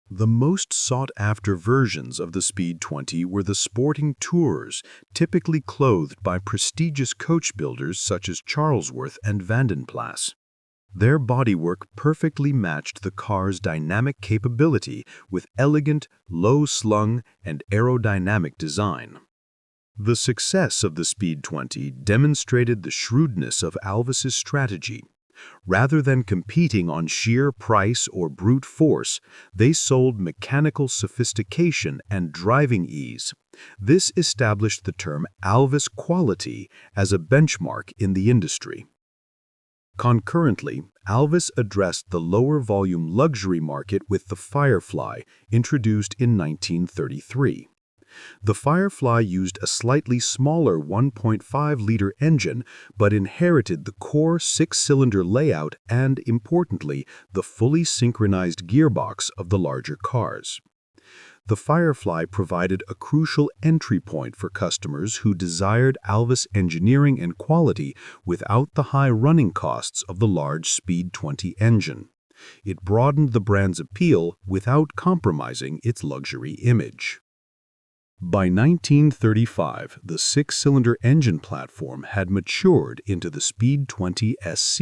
The most sought-after versions of the Speed 20 were the sporting tourers, typically clothed by prestigious coach builders such as Charlesworth and Vandenplas. Their bodywork perfectly matched the car's dynamic capability with elegant, low-slung, and aerodynamic design. The success of the Speed 20 demonstrated the shrewdness of Alvis's strategy. Rather than competing on sheer price or brute force, they sold mechanical sophistication and driving ease. This established the term Alvis quality as a benchmark in the industry. Concurrently, Alvis addressed the lower-volume luxury market with the Firefly, introduced in 1933. The Firefly used a slightly smaller 1.5-liter engine, but inherited the core six-cylinder layout and, importantly, the fully synchronized gearbox of the larger cars. The Firefly provided a crucial entry point for customers who desired Alvis engineering and quality without the high running costs of the large Speed 20 engine. It broadened the brand's appeal without compromising its luxury image. By 1935, the six-cylinder engine platform had matured into the Speed 20 SC.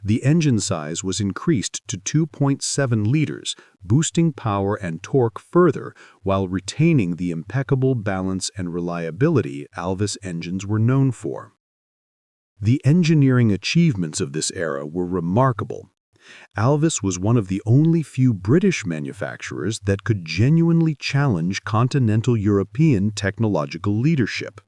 The engine size was increased to 2.7 liters, boosting power and torque further while retaining the impeccable balance and reliability Alvis engines were known for. The engineering achievements of this era were remarkable. Alvis was one of the only few British manufacturers that could genuinely challenge continental European technological leadership,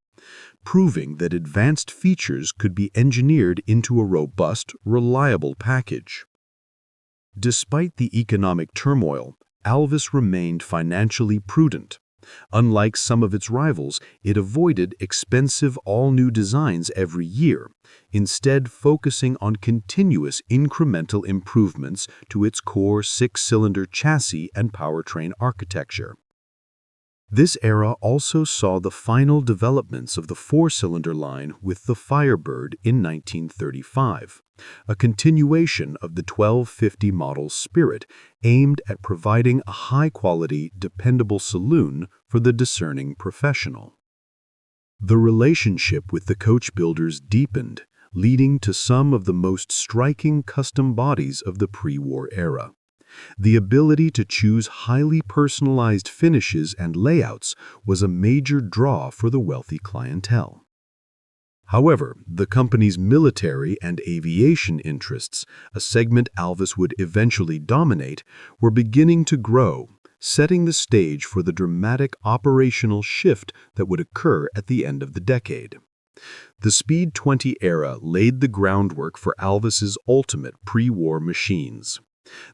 proving that advanced features could be engineered into a robust, reliable package. Despite the economic turmoil, Alvis remained financially prudent. Unlike some of its rivals, it avoided expensive all-new designs every year, instead focusing on continuous incremental improvements to its core six-cylinder chassis and powertrain architecture. This era also saw the final developments of the four-cylinder line with the Firebird in 1935, a continuation of the 1250 model's spirit aimed at providing a high-quality, dependable saloon for the discerning professional. The relationship with the coach builders deepened, leading to some of the most striking custom bodies of the pre-war era. The ability to choose highly personalized finishes and layouts was a major draw for the wealthy clientele. However, the company's military and aviation interests, a segment Alvis would eventually dominate, were beginning to grow, setting the stage for the dramatic operational shift that would occur at the end of the decade. The Speed 20 era laid the groundwork for Alvis's ultimate pre-war machines.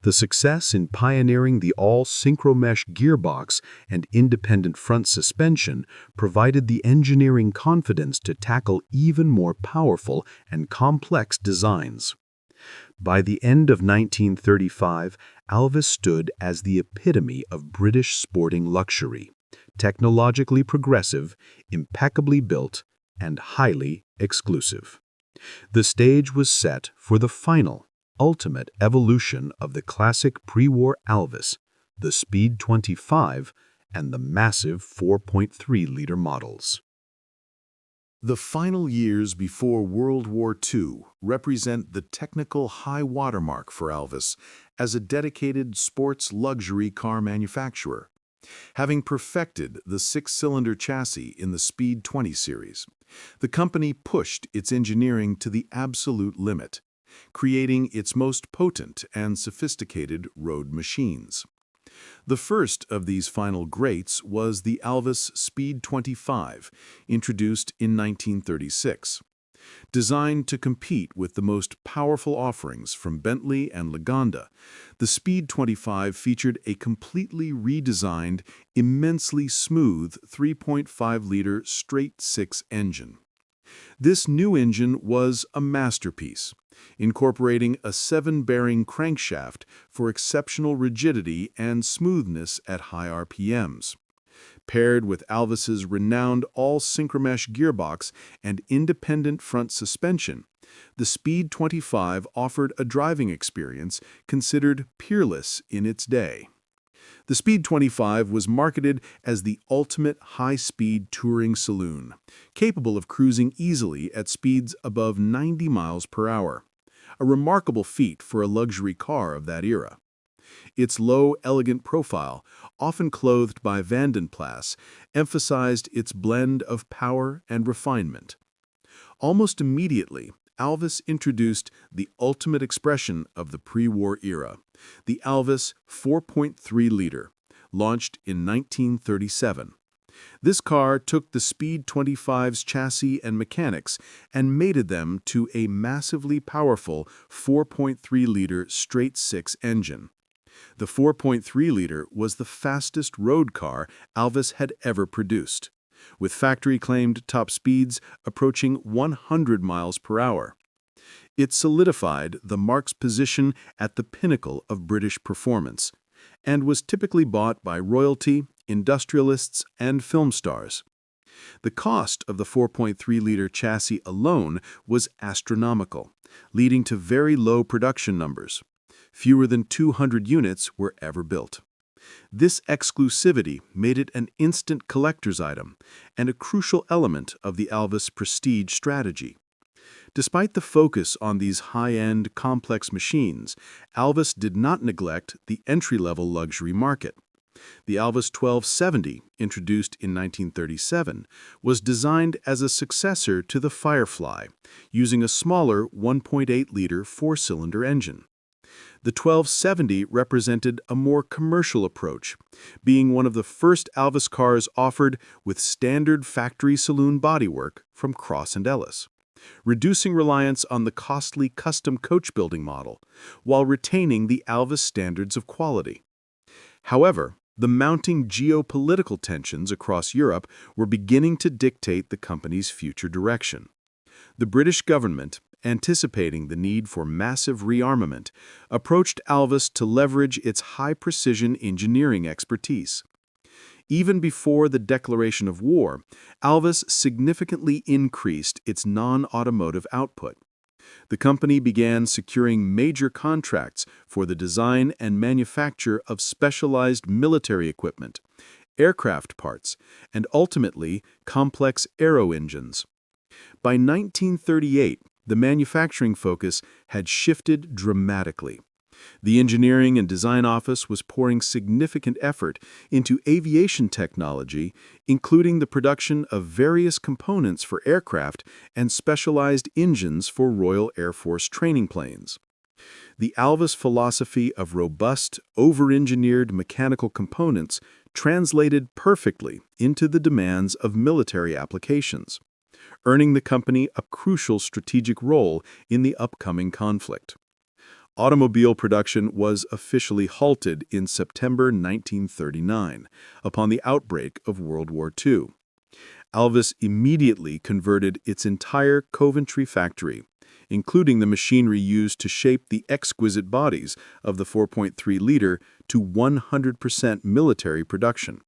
The success in pioneering the all-synchromesh gearbox and independent front suspension provided the engineering confidence to tackle even more powerful and complex designs. By the end of 1935, Alvis stood as the epitome of British sporting luxury, technologically progressive, impeccably built, and highly exclusive. The stage was set for the final, ultimate evolution of the classic pre-war Alvis, the Speed 25 and the massive 4.3-liter models. The final years before World War II represent the technical high watermark for Alvis as a dedicated sports luxury car manufacturer. Having perfected the six-cylinder chassis in the Speed 20 series, the company pushed its engineering to the absolute limit, creating its most potent and sophisticated road machines. The first of these final greats was the Alvis Speed 25, introduced in 1936. Designed to compete with the most powerful offerings from Bentley and Lagonda, the Speed 25 featured a completely redesigned, immensely smooth 3.5-liter straight-six engine. This new engine was a masterpiece, incorporating a 7-bearing crankshaft for exceptional rigidity and smoothness at high RPMs. Paired with Alvis's renowned all-synchromesh gearbox and independent front suspension, the Speed 25 offered a driving experience considered peerless in its day. The Speed 25 was marketed as the ultimate high-speed touring saloon, capable of cruising easily at speeds above 90 miles per hour, a remarkable feat for a luxury car of that era. Its low, elegant profile, often clothed by Vandenplas, emphasized its blend of power and refinement. Almost immediately, Alvis introduced the ultimate expression of the pre-war era, the Alvis 4.3-liter, launched in 1937. This car took the Speed 25's chassis and mechanics and mated them to a massively powerful 4.3-liter straight-six engine. The 4.3-liter was the fastest road car Alvis had ever produced, with factory-claimed top speeds approaching 100 miles per hour. It solidified the marque's position at the pinnacle of British performance, and was typically bought by royalty, industrialists, and film stars. The cost of the 4.3-liter chassis alone was astronomical, leading to very low production numbers. Fewer than 200 units were ever built. This exclusivity made it an instant collector's item and a crucial element of the Alvis prestige strategy. Despite the focus on these high-end, complex machines, Alvis did not neglect the entry-level luxury market. The Alvis 1270, introduced in 1937, was designed as a successor to the Firefly, using a smaller 1.8-liter four-cylinder engine. The 1270 represented a more commercial approach, being one of the first Alvis cars offered with standard factory saloon bodywork from Cross & Ellis, reducing reliance on the costly custom coach-building model, while retaining the Alvis standards of quality. However, the mounting geopolitical tensions across Europe were beginning to dictate the company's future direction. The British government, anticipating the need for massive rearmament, approached Alvis to leverage its high-precision engineering expertise. Even before the declaration of war, Alvis significantly increased its non-automotive output. The company began securing major contracts for the design and manufacture of specialized military equipment, aircraft parts, and ultimately complex aero engines. By 1938, the manufacturing focus had shifted dramatically. The engineering and design office was pouring significant effort into aviation technology, including the production of various components for aircraft and specialized engines for Royal Air Force training planes. The Alvis philosophy of robust, over-engineered mechanical components translated perfectly into the demands of military applications, earning the company a crucial strategic role in the upcoming conflict. Automobile production was officially halted in September 1939, upon the outbreak of World War II. Alvis immediately converted its entire Coventry factory, including the machinery used to shape the exquisite bodies of the 4.3-liter, to 100% military production.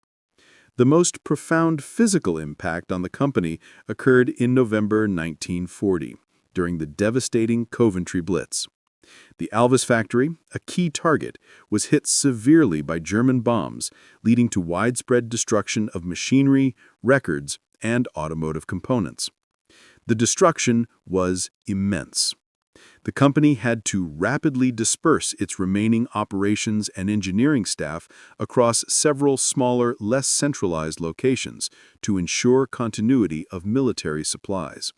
The most profound physical impact on the company occurred in November 1940, during the devastating Coventry Blitz. The Alvis factory, a key target, was hit severely by German bombs, leading to widespread destruction of machinery, records, and automotive components. The destruction was immense. The company had to rapidly disperse its remaining operations and engineering staff across several smaller, less centralized locations to ensure continuity of military supplies,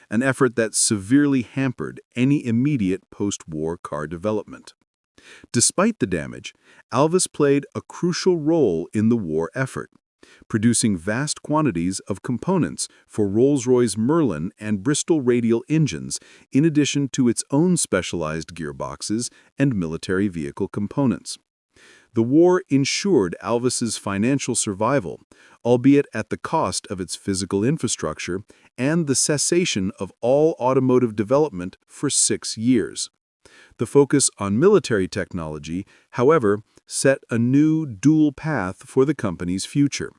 an effort that severely hampered any immediate post-war car development. Despite the damage, Alvis played a crucial role in the war effort, producing vast quantities of components for Rolls-Royce Merlin and Bristol radial engines, in addition to its own specialized gearboxes and military vehicle components. The war ensured Alvis's financial survival, albeit at the cost of its physical infrastructure and the cessation of all automotive development for 6 years. The focus on military technology, however, set a new dual path for the company's future.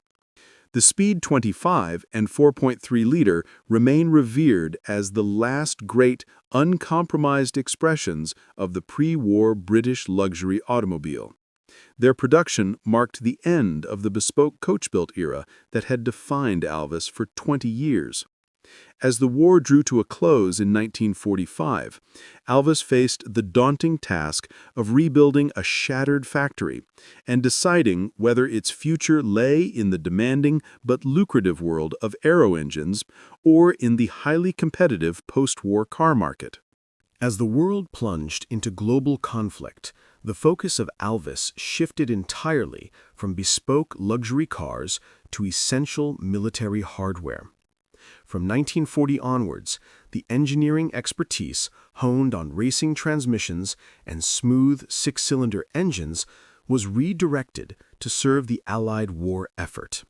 The Speed 25 and 4.3-liter remain revered as the last great, uncompromised expressions of the pre-war British luxury automobile. Their production marked the end of the bespoke coach-built era that had defined Alvis for 20 years. As the war drew to a close in 1945, Alvis faced the daunting task of rebuilding a shattered factory and deciding whether its future lay in the demanding but lucrative world of aero engines or in the highly competitive post-war car market. As the world plunged into global conflict, the focus of Alvis shifted entirely from bespoke luxury cars to essential military hardware. From 1940 onwards, the engineering expertise honed on racing transmissions and smooth six-cylinder engines was redirected to serve the Allied war effort.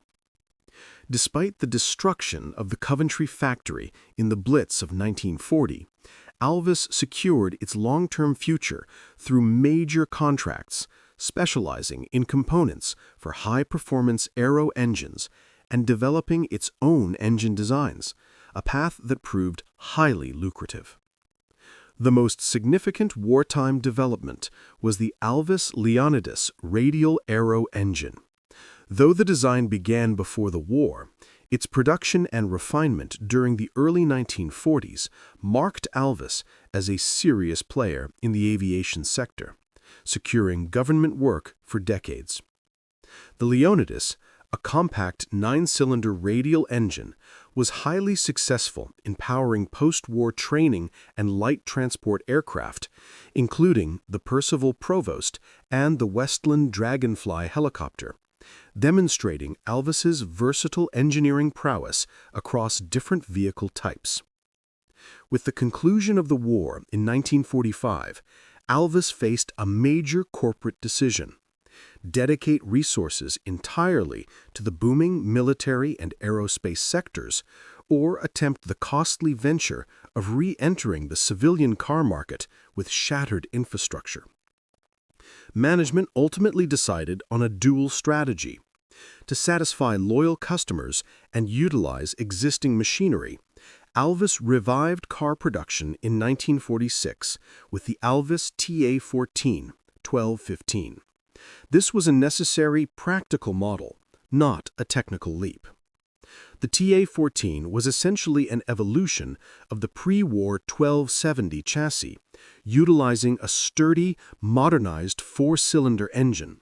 Despite the destruction of the Coventry factory in the Blitz of 1940, Alvis secured its long-term future through major contracts, specializing in components for high-performance aero engines and developing its own engine designs, a path that proved highly lucrative. The most significant wartime development was the Alvis Leonidas radial aero engine. Though the design began before the war, its production and refinement during the early 1940s marked Alvis as a serious player in the aviation sector, securing government work for decades. The Leonidas, a compact 9-cylinder radial engine, was highly successful in powering post-war training and light transport aircraft, including the Percival Provost and the Westland Dragonfly helicopter, demonstrating Alvis's versatile engineering prowess across different vehicle types. With the conclusion of the war in 1945, Alvis faced a major corporate decision: dedicate resources entirely to the booming military and aerospace sectors, or attempt the costly venture of re-entering the civilian car market with shattered infrastructure. Management ultimately decided on a dual strategy. To satisfy loyal customers and utilize existing machinery, Alvis revived car production in 1946 with the Alvis TA-14 1215. This was a necessary practical model, not a technical leap. The TA-14 was essentially an evolution of the pre-war 1270 chassis, utilizing a sturdy, modernized 4-cylinder engine.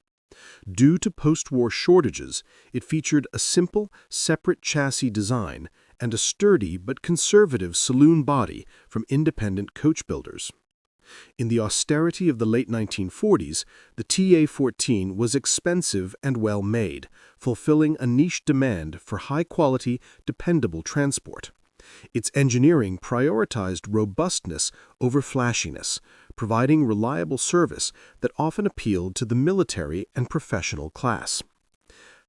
Due to post-war shortages, it featured a simple, separate chassis design and a sturdy but conservative saloon body from independent coach builders. In the austerity of the late 1940s, the TA-14 was expensive and well-made, fulfilling a niche demand for high-quality, dependable transport. Its engineering prioritized robustness over flashiness, providing reliable service that often appealed to the military and professional class.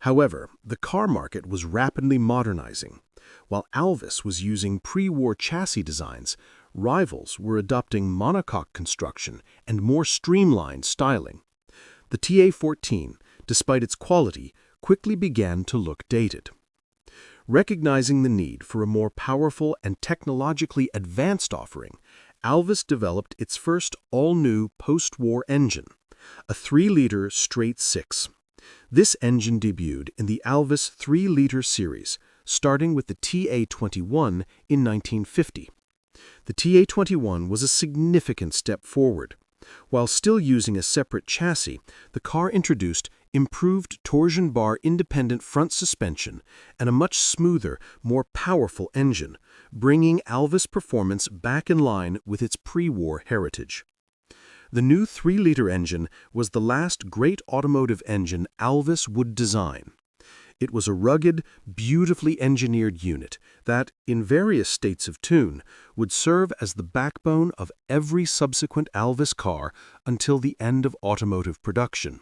However, the car market was rapidly modernizing. While Alvis was using pre-war chassis designs, rivals were adopting monocoque construction and more streamlined styling. The TA-14, despite its quality, quickly began to look dated. Recognizing the need for a more powerful and technologically advanced offering, Alvis developed its first all-new post-war engine, a 3-liter straight-six. This engine debuted in the Alvis 3-liter series, starting with the TA-21 in 1950. The TA-21 was a significant step forward. While still using a separate chassis, the car introduced improved torsion bar independent front suspension and a much smoother, more powerful engine, bringing Alvis performance back in line with its pre-war heritage. The new 3-liter engine was the last great automotive engine Alvis would design. It was a rugged, beautifully engineered unit that, in various states of tune, would serve as the backbone of every subsequent Alvis car until the end of automotive production.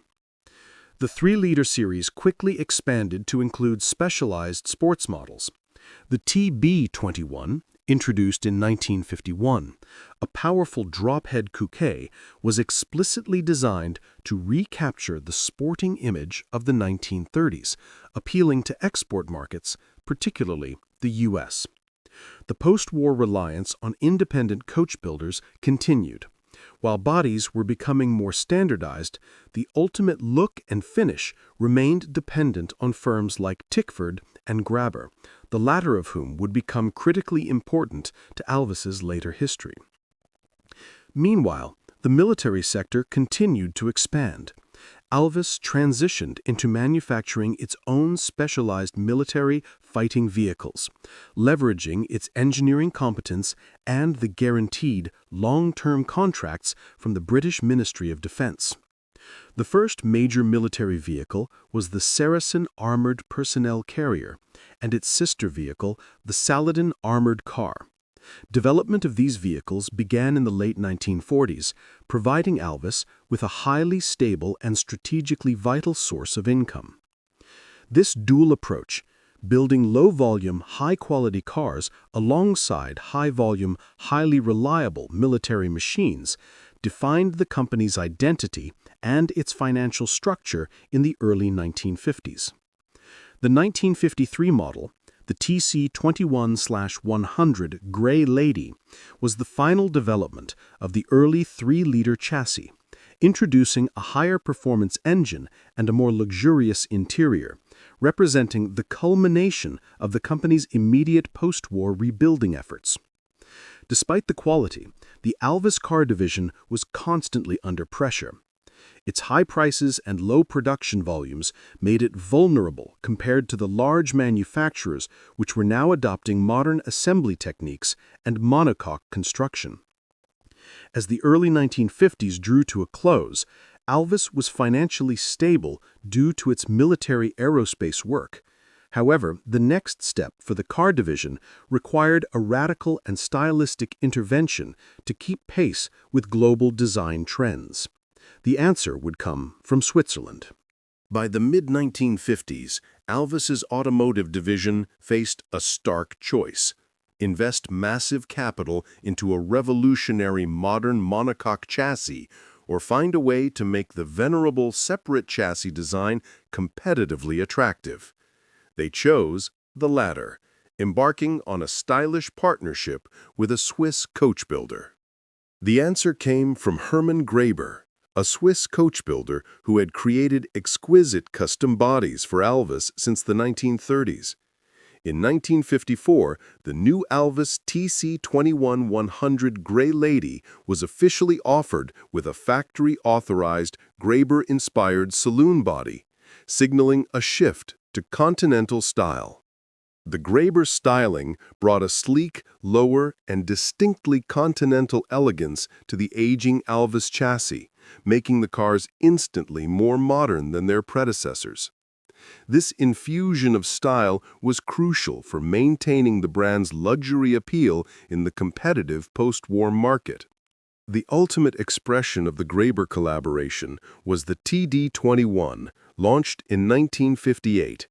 The 3-liter series quickly expanded to include specialized sports models. The TB21, introduced in 1951, a powerful drop-head coupe, was explicitly designed to recapture the sporting image of the 1930s, appealing to export markets, particularly the U.S. The post-war reliance on independent coach builders continued. While bodies were becoming more standardized, the ultimate look and finish remained dependent on firms like Tickford and Grabber, the latter of whom would become critically important to Alvis's later history. Meanwhile, the military sector continued to expand. Alvis transitioned into manufacturing its own specialized military fighting vehicles, leveraging its engineering competence and the guaranteed long-term contracts from the British Ministry of Defense. The first major military vehicle was the Saracen Armored Personnel Carrier, and its sister vehicle, the Saladin Armored Car. Development of these vehicles began in the late 1940s, providing Alvis with a highly stable and strategically vital source of income. This dual approach, building low-volume, high-quality cars alongside high-volume, highly reliable military machines, defined the company's identity and its financial structure in the early 1950s. The 1953 model, the TC21/100 Gray Lady, was the final development of the early 3-liter chassis, introducing a higher performance engine and a more luxurious interior, representing the culmination of the company's immediate post-war rebuilding efforts. Despite the quality, the Alvis car division was constantly under pressure. Its high prices and low production volumes made it vulnerable compared to the large manufacturers which were now adopting modern assembly techniques and monocoque construction. As the early 1950s drew to a close, Alvis was financially stable due to its military aerospace work. However, the next step for the car division required a radical and stylistic intervention to keep pace with global design trends. The answer would come from Switzerland. By the mid-1950s, Alvis's automotive division faced a stark choice: invest massive capital into a revolutionary modern monocoque chassis, or find a way to make the venerable separate chassis design competitively attractive. They chose the latter, embarking on a stylish partnership with a Swiss coach builder. The answer came from Hermann Graeber, a Swiss coach builder who had created exquisite custom bodies for Alvis since the 1930s. In 1954, the new Alvis TC21-100 Gray Lady was officially offered with a factory-authorized, Graeber-inspired saloon body, signaling a shift to continental style. The Graeber styling brought a sleek, lower, and distinctly continental elegance to the aging Alvis chassis, making the cars instantly more modern than their predecessors. This infusion of style was crucial for maintaining the brand's luxury appeal in the competitive post-war market. The ultimate expression of the Graeber collaboration was the TD21, launched in 1958.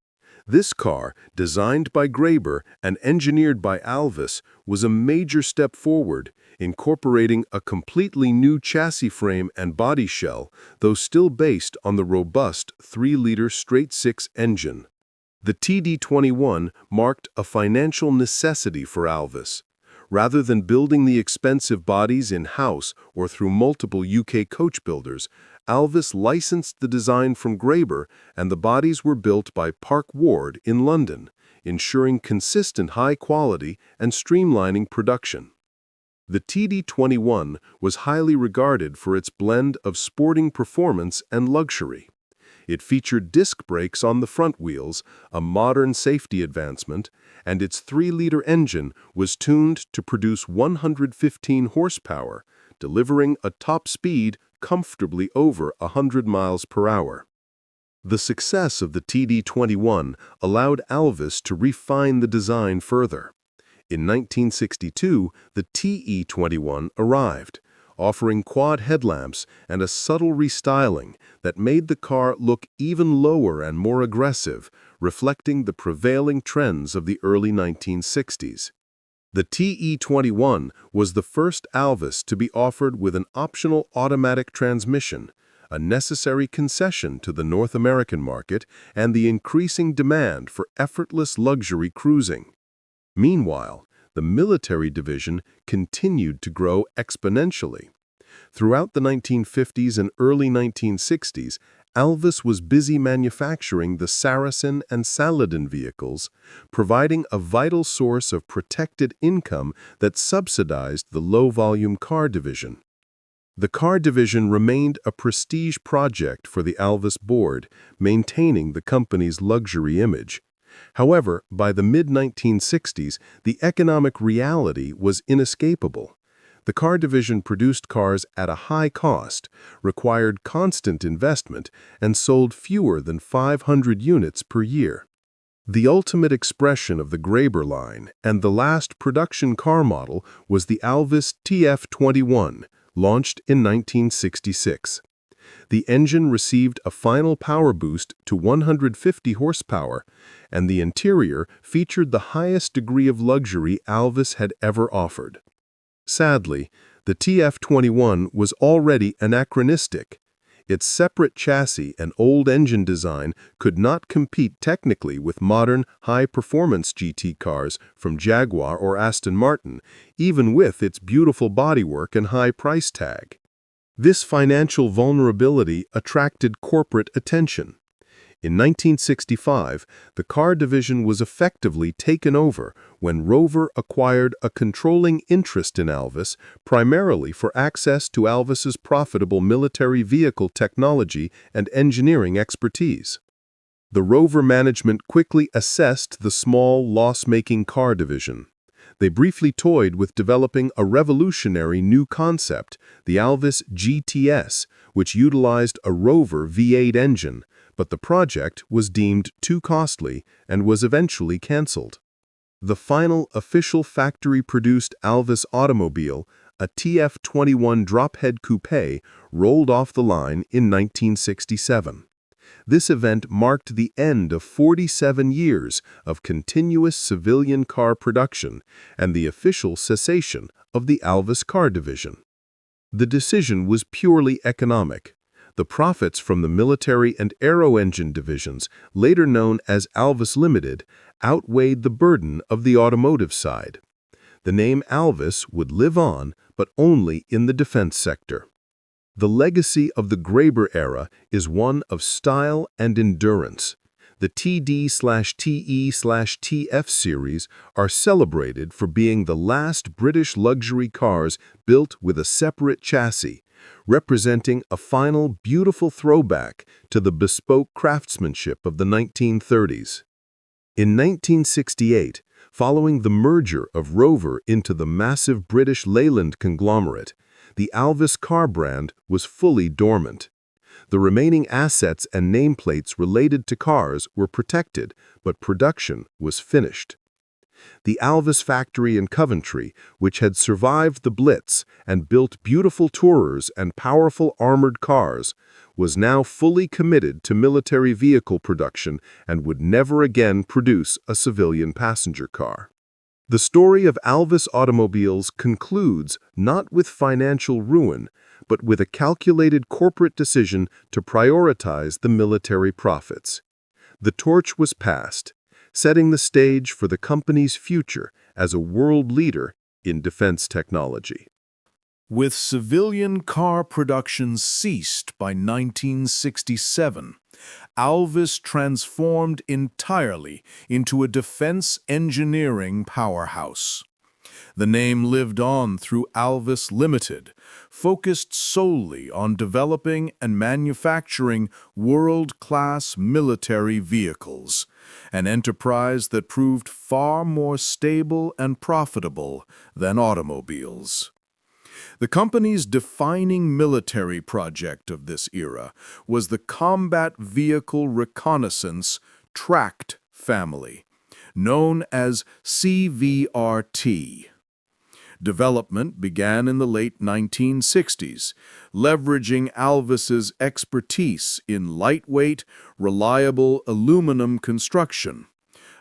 This car, designed by Graeber and engineered by Alvis, was a major step forward, incorporating a completely new chassis frame and body shell, though still based on the robust 3-liter straight-six engine. The TD21 marked a financial necessity for Alvis. Rather than building the expensive bodies in-house or through multiple UK coach builders, Alvis licensed the design from Graeber, and the bodies were built by Park Ward in London, ensuring consistent high quality and streamlining production. The TD21 was highly regarded for its blend of sporting performance and luxury. It featured disc brakes on the front wheels, a modern safety advancement, and its 3-liter engine was tuned to produce 115 horsepower, delivering a top speed comfortably over 100 miles per hour. The success of the TD21 allowed Alvis to refine the design further. In 1962, the TE21 arrived, offering quad headlamps and a subtle restyling that made the car look even lower and more aggressive, reflecting the prevailing trends of the early 1960s. The TE21 was the first Alvis to be offered with an optional automatic transmission, a necessary concession to the North American market and the increasing demand for effortless luxury cruising. Meanwhile, the military division continued to grow exponentially. Throughout the 1950s and early 1960s, Alvis was busy manufacturing the Saracen and Saladin vehicles, providing a vital source of protected income that subsidized the low-volume car division. The car division remained a prestige project for the Alvis board, maintaining the company's luxury image. However, by the mid-1960s, the economic reality was inescapable. The car division produced cars at a high cost, required constant investment, and sold fewer than 500 units per year. The ultimate expression of the Graeber line and the last production car model was the Alvis TF21, launched in 1966. The engine received a final power boost to 150 horsepower, and the interior featured the highest degree of luxury Alvis had ever offered. Sadly, The TF-21 was already anachronistic. Its separate chassis and old engine design could not compete technically with modern, high-performance GT cars from Jaguar or Aston Martin, even with its beautiful bodywork and high price tag. This financial vulnerability attracted corporate attention. In 1965, the car division was effectively taken over when Rover acquired a controlling interest in Alvis, primarily for access to Alvis's profitable military vehicle technology and engineering expertise. The Rover management quickly assessed the small, loss-making car division. They briefly toyed with developing a revolutionary new concept, the Alvis GTS, which utilized a Rover V8 engine, but the project was deemed too costly and was eventually canceled. The final official factory-produced Alvis automobile, a TF-21 drophead coupe, rolled off the line in 1967. This event marked the end of 47 years of continuous civilian car production and the official cessation of the Alvis car division. The decision was purely economic. The profits from the military and aero engine divisions, later known as Alvis Limited, outweighed the burden of the automotive side. The name Alvis would live on, but only in the defense sector. The legacy of the Graeber era is one of style and endurance. The TD/TE/TF series are celebrated for being the last British luxury cars built with a separate chassis, representing a final beautiful throwback to the bespoke craftsmanship of the 1930s. In 1968, following the merger of Rover into the massive British Leyland conglomerate, the Alvis car brand was fully dormant. The remaining assets and nameplates related to cars were protected, but production was finished. The Alvis factory in Coventry, which had survived the Blitz and built beautiful tourers and powerful armored cars, was now fully committed to military vehicle production and would never again produce a civilian passenger car. The story of Alvis automobiles concludes not with financial ruin, but with a calculated corporate decision to prioritize the military profits. The torch was passed, setting the stage for the company's future as a world leader in defense technology. With civilian car production ceased by 1967, Alvis transformed entirely into a defense engineering powerhouse. The name lived on through Alvis Limited, focused solely on developing and manufacturing world-class military vehicles, an enterprise that proved far more stable and profitable than automobiles. The company's defining military project of this era was the Combat Vehicle Reconnaissance Tracked family, known as CVRT. Development began in the late 1960s, leveraging Alvis's expertise in lightweight, reliable aluminum construction,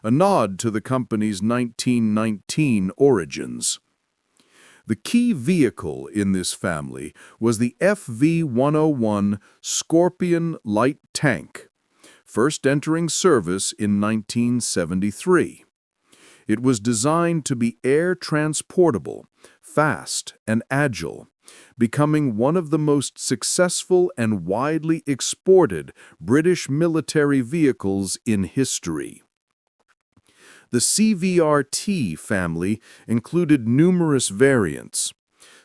a nod to the company's 1919 origins. The key vehicle in this family was the FV-101 Scorpion light tank, first entering service in 1973. It was designed to be air transportable, fast, and agile, becoming one of the most successful and widely exported British military vehicles in history. The CVRT family included numerous variants,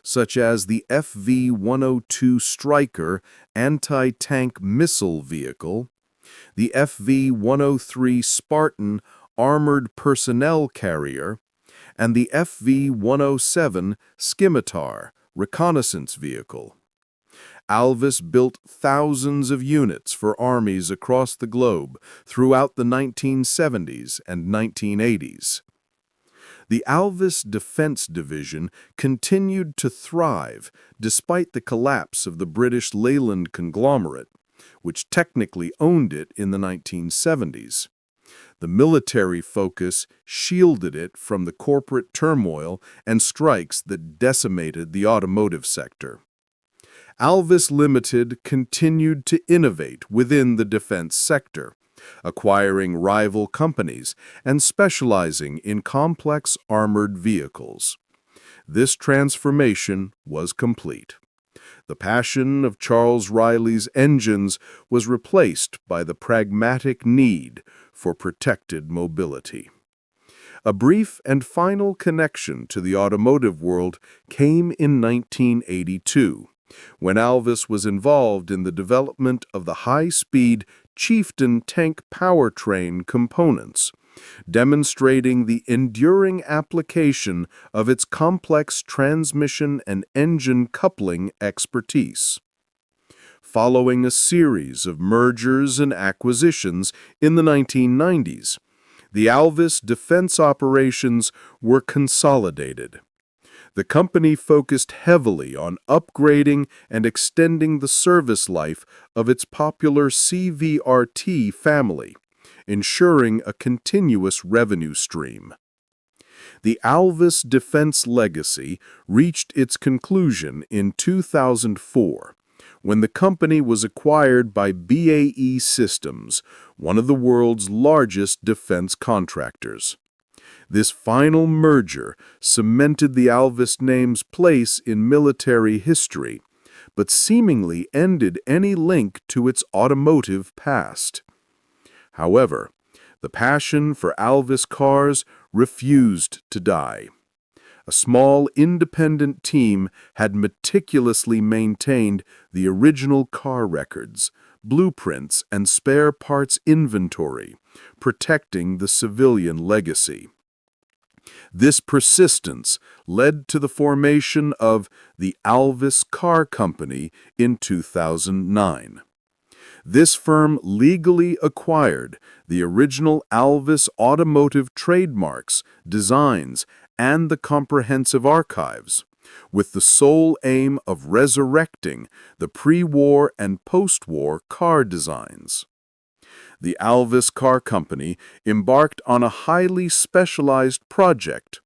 such as the FV-102 Stryker anti-tank missile vehicle, the FV-103 Spartan armored personnel carrier, and the FV-107 Scimitar reconnaissance vehicle. Alvis built thousands of units for armies across the globe throughout the 1970s and 1980s. The Alvis Defense Division continued to thrive despite the collapse of the British Leyland conglomerate, which technically owned it in the 1970s. The military focus shielded it from the corporate turmoil and strikes that decimated the automotive sector. Alvis Limited continued to innovate within the defense sector, acquiring rival companies and specializing in complex armored vehicles. This transformation was complete. The passion of Charles Riley's engines was replaced by the pragmatic need for protected mobility. A brief and final connection to the automotive world came in 1982, when Alvis was involved in the development of the high-speed Chieftain tank powertrain components, demonstrating the enduring application of its complex transmission and engine coupling expertise. Following a series of mergers and acquisitions in the 1990s, the Alvis defense operations were consolidated. The company focused heavily on upgrading and extending the service life of its popular CVRT family, ensuring a continuous revenue stream. The Alvis defense legacy reached its conclusion in 2004, when the company was acquired by BAE Systems, one of the world's largest defense contractors. This final merger cemented the Alvis name's place in military history, but seemingly ended any link to its automotive past. However, the passion for Alvis cars refused to die. A small independent team had meticulously maintained the original car records, blueprints, and spare parts inventory, protecting the civilian legacy. This persistence led to the formation of the Alvis Car Company in 2009. This firm legally acquired the original Alvis automotive trademarks, designs, and the comprehensive archives, with the sole aim of resurrecting the pre-war and post-war car designs. The Alvis Car Company embarked on a highly specialized project,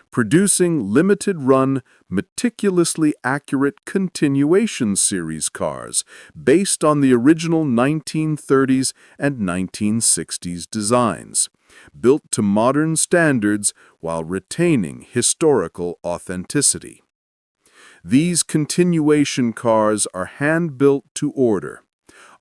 producing limited-run, meticulously accurate continuation series cars based on the original 1930s and 1960s designs, built to modern standards while retaining historical authenticity. These continuation cars are hand-built to order,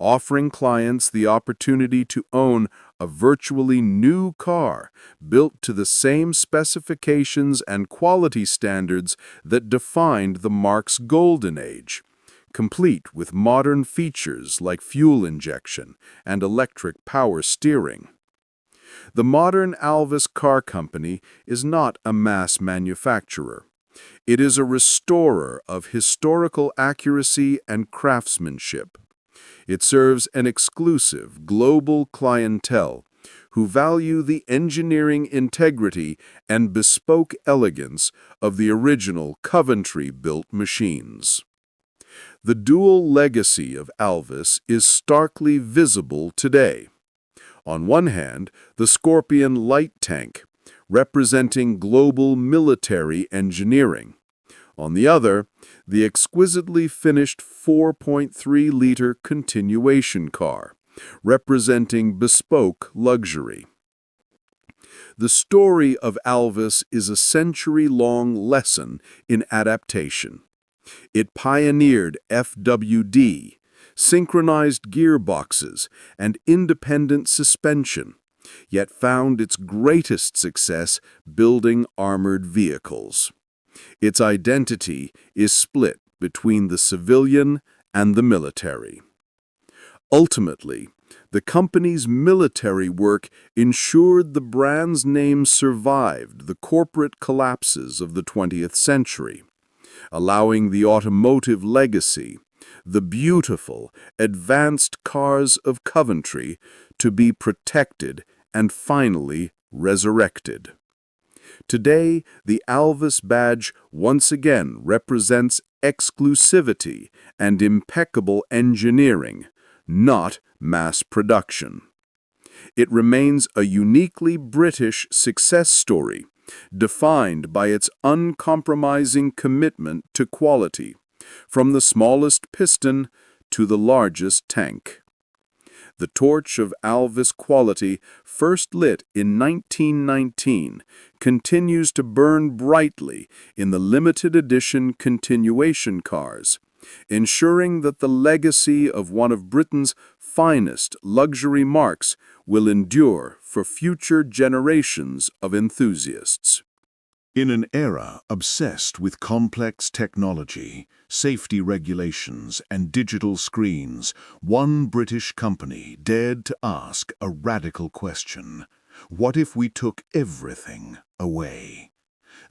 offering clients the opportunity to own a virtually new car built to the same specifications and quality standards that defined the marque's golden age, complete with modern features like fuel injection and electric power steering. The modern Alvis Car Company is not a mass manufacturer. It is a restorer of historical accuracy and craftsmanship. It serves an exclusive global clientele who value the engineering integrity and bespoke elegance of the original Coventry-built machines. The dual legacy of Alvis is starkly visible today. On one hand, the Scorpion light tank, representing global military engineering. On the other, the exquisitely finished 4.3-liter continuation car, representing bespoke luxury. The story of Alvis is a century-long lesson in adaptation. It pioneered FWD, synchronized gearboxes, and independent suspension, yet found its greatest success building armored vehicles. Its identity is split between the civilian and the military. Ultimately, the company's military work ensured the brand's name survived the corporate collapses of the 20th century, allowing the automotive legacy, the beautiful, advanced cars of Coventry, to be protected and finally resurrected. Today, the Alvis badge once again represents exclusivity and impeccable engineering, not mass production. It remains a uniquely British success story, defined by its uncompromising commitment to quality, from the smallest piston to the largest tank. The torch of Alvis quality, first lit in 1919, continues to burn brightly in the limited edition continuation cars, ensuring that the legacy of one of Britain's finest luxury marques will endure for future generations of enthusiasts. In an era obsessed with complex technology, safety regulations, and digital screens, one British company dared to ask a radical question. What if we took everything away?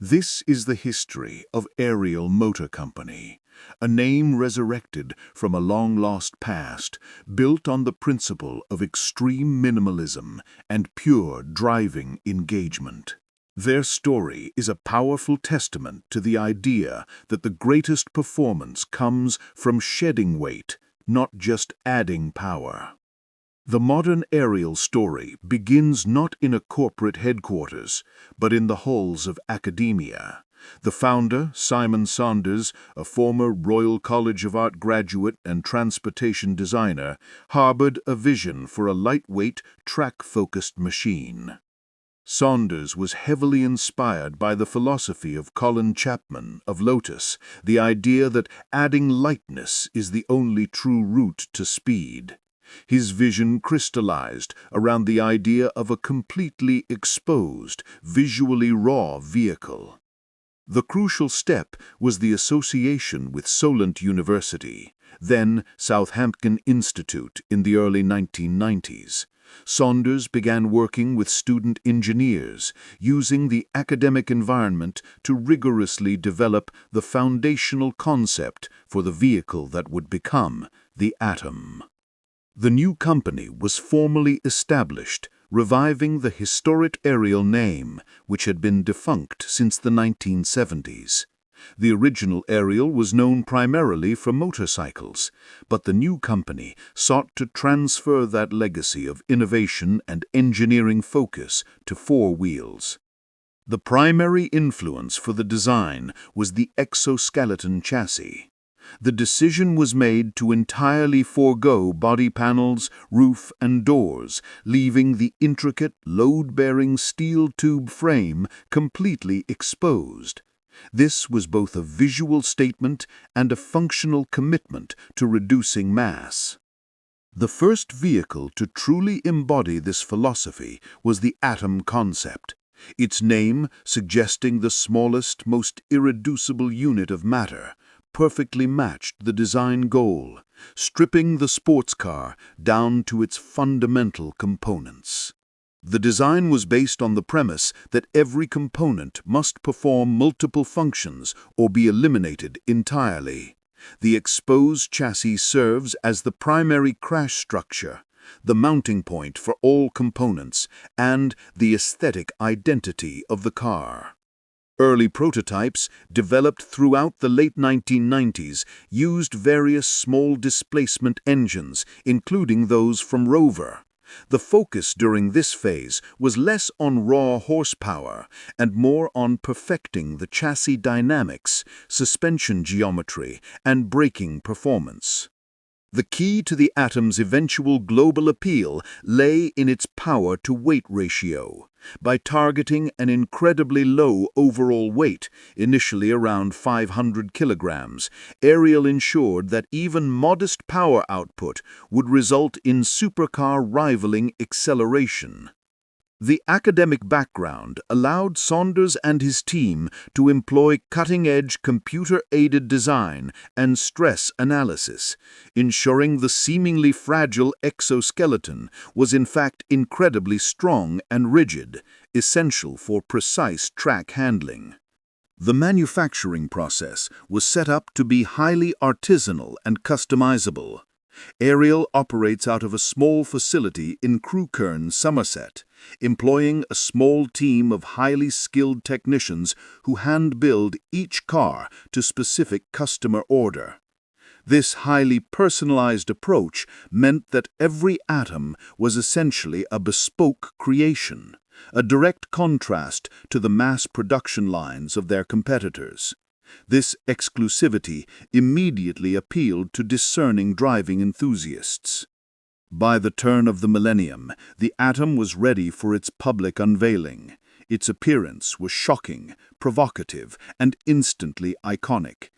This is the history of Ariel Motor Company, a name resurrected from a long-lost past, built on the principle of extreme minimalism and pure driving engagement. Their story is a powerful testament to the idea that the greatest performance comes from shedding weight, not just adding power. The modern Ariel story begins not in a corporate headquarters, but in the halls of academia. The founder, Simon Saunders, a former Royal College of Art graduate and transportation designer, harbored a vision for a lightweight, track-focused machine. Saunders was heavily inspired by the philosophy of Colin Chapman of Lotus, the idea that adding lightness is the only true route to speed. His vision crystallized around the idea of a completely exposed, visually raw vehicle. The crucial step was the association with Solent University, then Southampton Institute, in the early 1990s. Saunders began working with student engineers, using the academic environment to rigorously develop the foundational concept for the vehicle that would become the Atom. The new company was formally established, reviving the historic Ariel name, which had been defunct since the 1970s. The original Ariel was known primarily for motorcycles, but the new company sought to transfer that legacy of innovation and engineering focus to four wheels. The primary influence for the design was the exoskeleton chassis. The decision was made to entirely forego body panels, roof, and doors, leaving the intricate, load-bearing steel tube frame completely exposed. This was both a visual statement and a functional commitment to reducing mass. The first vehicle to truly embody this philosophy was the Atom concept, its name suggesting the smallest, most irreducible unit of matter, perfectly matched the design goal, stripping the sports car down to its fundamental components. The design was based on the premise that every component must perform multiple functions or be eliminated entirely. The exposed chassis serves as the primary crash structure, the mounting point for all components, and the aesthetic identity of the car. Early prototypes, developed throughout the late 1990s, used various small displacement engines, including those from Rover. The focus during this phase was less on raw horsepower and more on perfecting the chassis dynamics, suspension geometry, and braking performance. The key to the Atom's eventual global appeal lay in its power-to-weight ratio. By targeting an incredibly low overall weight, initially around 500 kilograms, Ariel ensured that even modest power output would result in supercar rivaling acceleration. The academic background allowed Saunders and his team to employ cutting-edge computer-aided design and stress analysis, ensuring the seemingly fragile exoskeleton was in fact incredibly strong and rigid, essential for precise track handling. The manufacturing process was set up to be highly artisanal and customizable. Ariel operates out of a small facility in Crewkerne, Somerset, employing a small team of highly skilled technicians who hand-build each car to specific customer order. This highly personalized approach meant that every atom was essentially a bespoke creation, a direct contrast to the mass production lines of their competitors. This exclusivity immediately appealed to discerning driving enthusiasts. By the turn of the millennium, the Atom was ready for its public unveiling. Its appearance was shocking, provocative, and instantly iconic.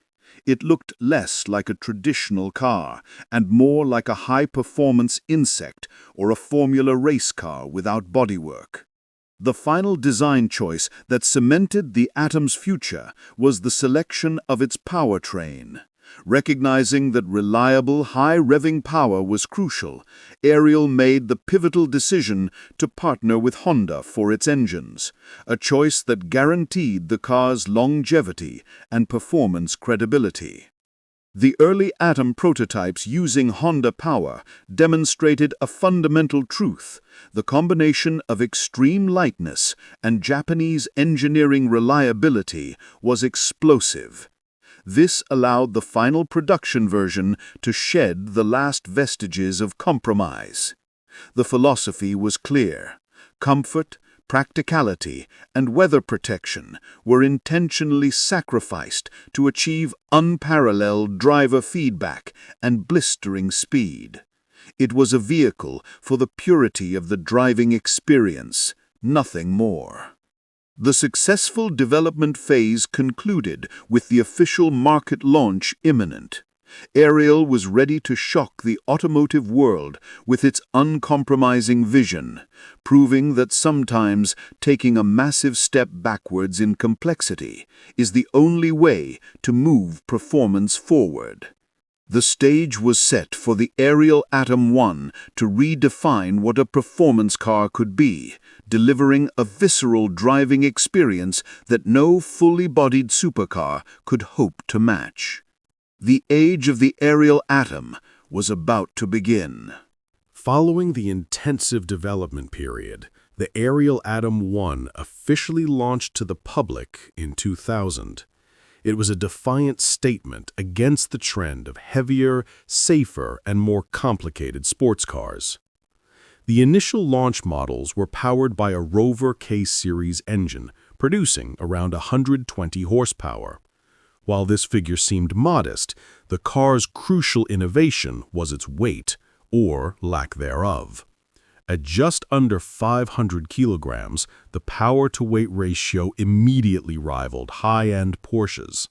It looked less like a traditional car and more like a high-performance insect or a Formula race car without bodywork. The final design choice that cemented the Atom's future was the selection of its powertrain. Recognizing that reliable, high-revving power was crucial, Ariel made the pivotal decision to partner with Honda for its engines, a choice that guaranteed the car's longevity and performance credibility. The early Atom prototypes using Honda power demonstrated a fundamental truth: the combination of extreme lightness and Japanese engineering reliability was explosive. This allowed the final production version to shed the last vestiges of compromise. The philosophy was clear: comfort, practicality, and weather protection were intentionally sacrificed to achieve unparalleled driver feedback and blistering speed. It was a vehicle for the purity of the driving experience, nothing more. The successful development phase concluded with the official market launch imminent. Ariel was ready to shock the automotive world with its uncompromising vision, proving that sometimes taking a massive step backwards in complexity is the only way to move performance forward. The stage was set for the Ariel Atom 1 to redefine what a performance car could be, delivering a visceral driving experience that no fully bodied supercar could hope to match. The age of the Ariel Atom was about to begin. Following the intensive development period, the Ariel Atom 1 officially launched to the public in 2000. It was a defiant statement against the trend of heavier, safer, and more complicated sports cars. The initial launch models were powered by a Rover K-Series engine, producing around 120 horsepower. While this figure seemed modest, the car's crucial innovation was its weight, or lack thereof. At just under 500 kilograms, the power-to-weight ratio immediately rivaled high-end Porsches.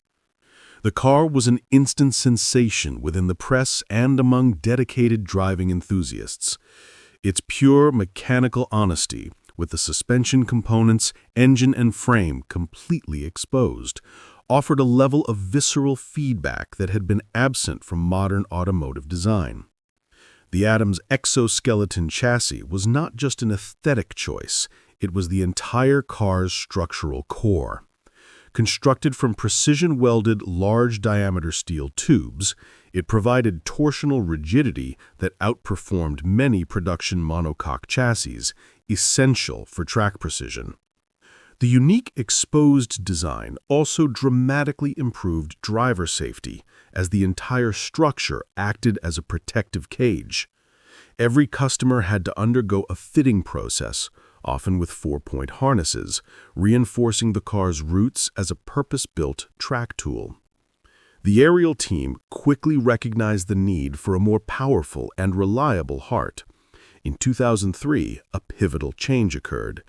The car was an instant sensation within the press and among dedicated driving enthusiasts. Its pure mechanical honesty, with the suspension components, engine and frame completely exposed, offered a level of visceral feedback that had been absent from modern automotive design. The Atom's exoskeleton chassis was not just an aesthetic choice, it was the entire car's structural core. Constructed from precision-welded, large-diameter steel tubes, it provided torsional rigidity that outperformed many production monocoque chassis, essential for track precision. The unique exposed design also dramatically improved driver safety, as the entire structure acted as a protective cage. Every customer had to undergo a fitting process, often with 4-point harnesses, reinforcing the car's roots as a purpose-built track tool. The Ariel team quickly recognized the need for a more powerful and reliable heart. In 2003, a pivotal change occurred.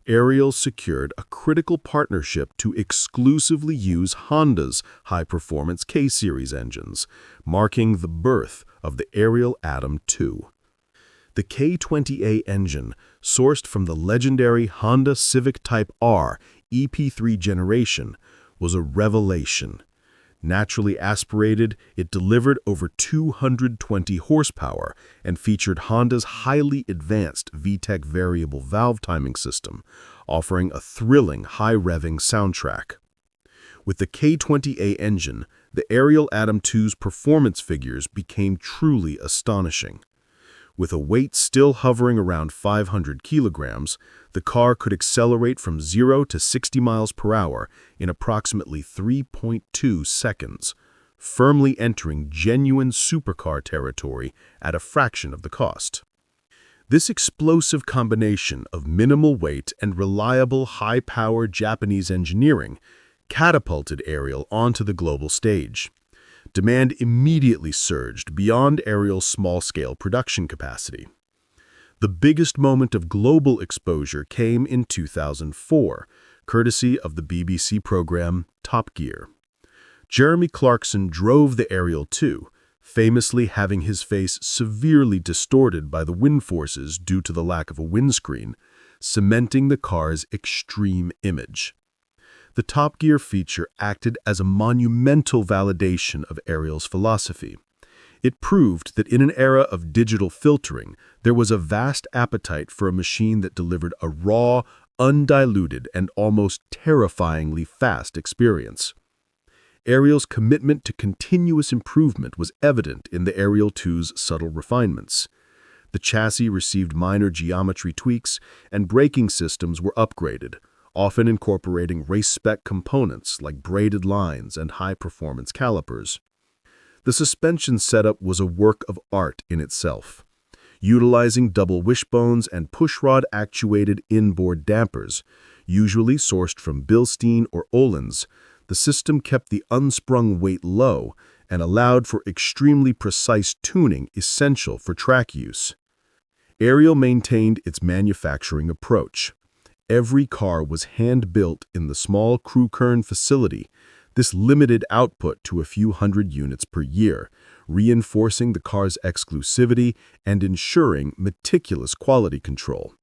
Ariel secured a critical partnership to exclusively use Honda's high-performance K-Series engines, marking the birth of the Ariel Atom 2. The K20A engine, sourced from the legendary Honda Civic Type R EP3 generation, was a revelation. Naturally aspirated, it delivered over 220 horsepower and featured Honda's highly advanced VTEC variable valve timing system, offering a thrilling high-revving soundtrack. With the K20A engine, the Ariel Atom 2's performance figures became truly astonishing. With a weight still hovering around 500 kilograms, the car could accelerate from 0 to 60 miles per hour in approximately 3.2 seconds, firmly entering genuine supercar territory at a fraction of the cost. This explosive combination of minimal weight and reliable high-power Japanese engineering catapulted Ariel onto the global stage. Demand immediately surged beyond Ariel's small-scale production capacity. The biggest moment of global exposure came in 2004, courtesy of the BBC program Top Gear. Jeremy Clarkson drove the Ariel 2, famously having his face severely distorted by the wind forces due to the lack of a windscreen, cementing the car's extreme image. The Top Gear feature acted as a monumental validation of Ariel's philosophy. It proved that in an era of digital filtering, there was a vast appetite for a machine that delivered a raw, undiluted, and almost terrifyingly fast experience. Ariel's commitment to continuous improvement was evident in the Ariel 2's subtle refinements. The chassis received minor geometry tweaks, and braking systems were upgraded, often incorporating race-spec components like braided lines and high-performance calipers. The suspension setup was a work of art in itself. Utilizing double wishbones and pushrod-actuated inboard dampers, usually sourced from Bilstein or Öhlins, the system kept the unsprung weight low and allowed for extremely precise tuning essential for track use. Ariel maintained its manufacturing approach. Every car was hand-built in the small Crewkern facility. This limited output to a few hundred units per year, reinforcing the car's exclusivity and ensuring meticulous quality control.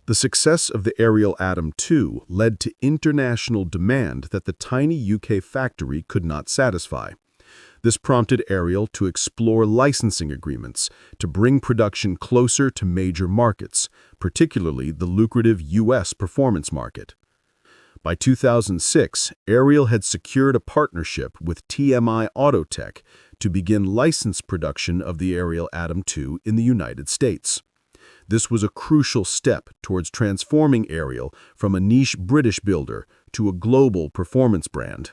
The success of the Ariel Atom 2 led to international demand that the tiny UK factory could not satisfy. This prompted Ariel to explore licensing agreements to bring production closer to major markets, particularly the lucrative US performance market. By 2006, Ariel had secured a partnership with TMI Autotech to begin licensed production of the Ariel Atom 2 in the United States. This was a crucial step towards transforming Ariel from a niche British builder to a global performance brand.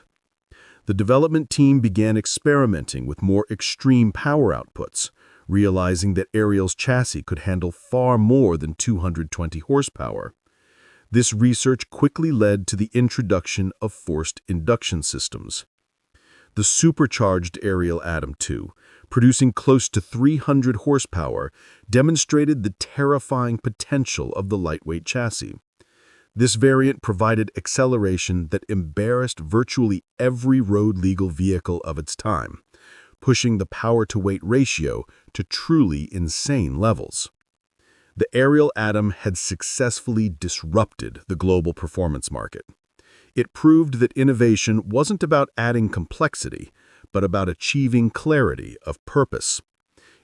The development team began experimenting with more extreme power outputs, realizing that Ariel's chassis could handle far more than 220 horsepower. This research quickly led to the introduction of forced induction systems. The supercharged Ariel Atom 2, producing close to 300 horsepower, demonstrated the terrifying potential of the lightweight chassis. This variant provided acceleration that embarrassed virtually every road-legal vehicle of its time, pushing the power-to-weight ratio to truly insane levels. The Ariel Atom had successfully disrupted the global performance market. It proved that innovation wasn't about adding complexity, but about achieving clarity of purpose.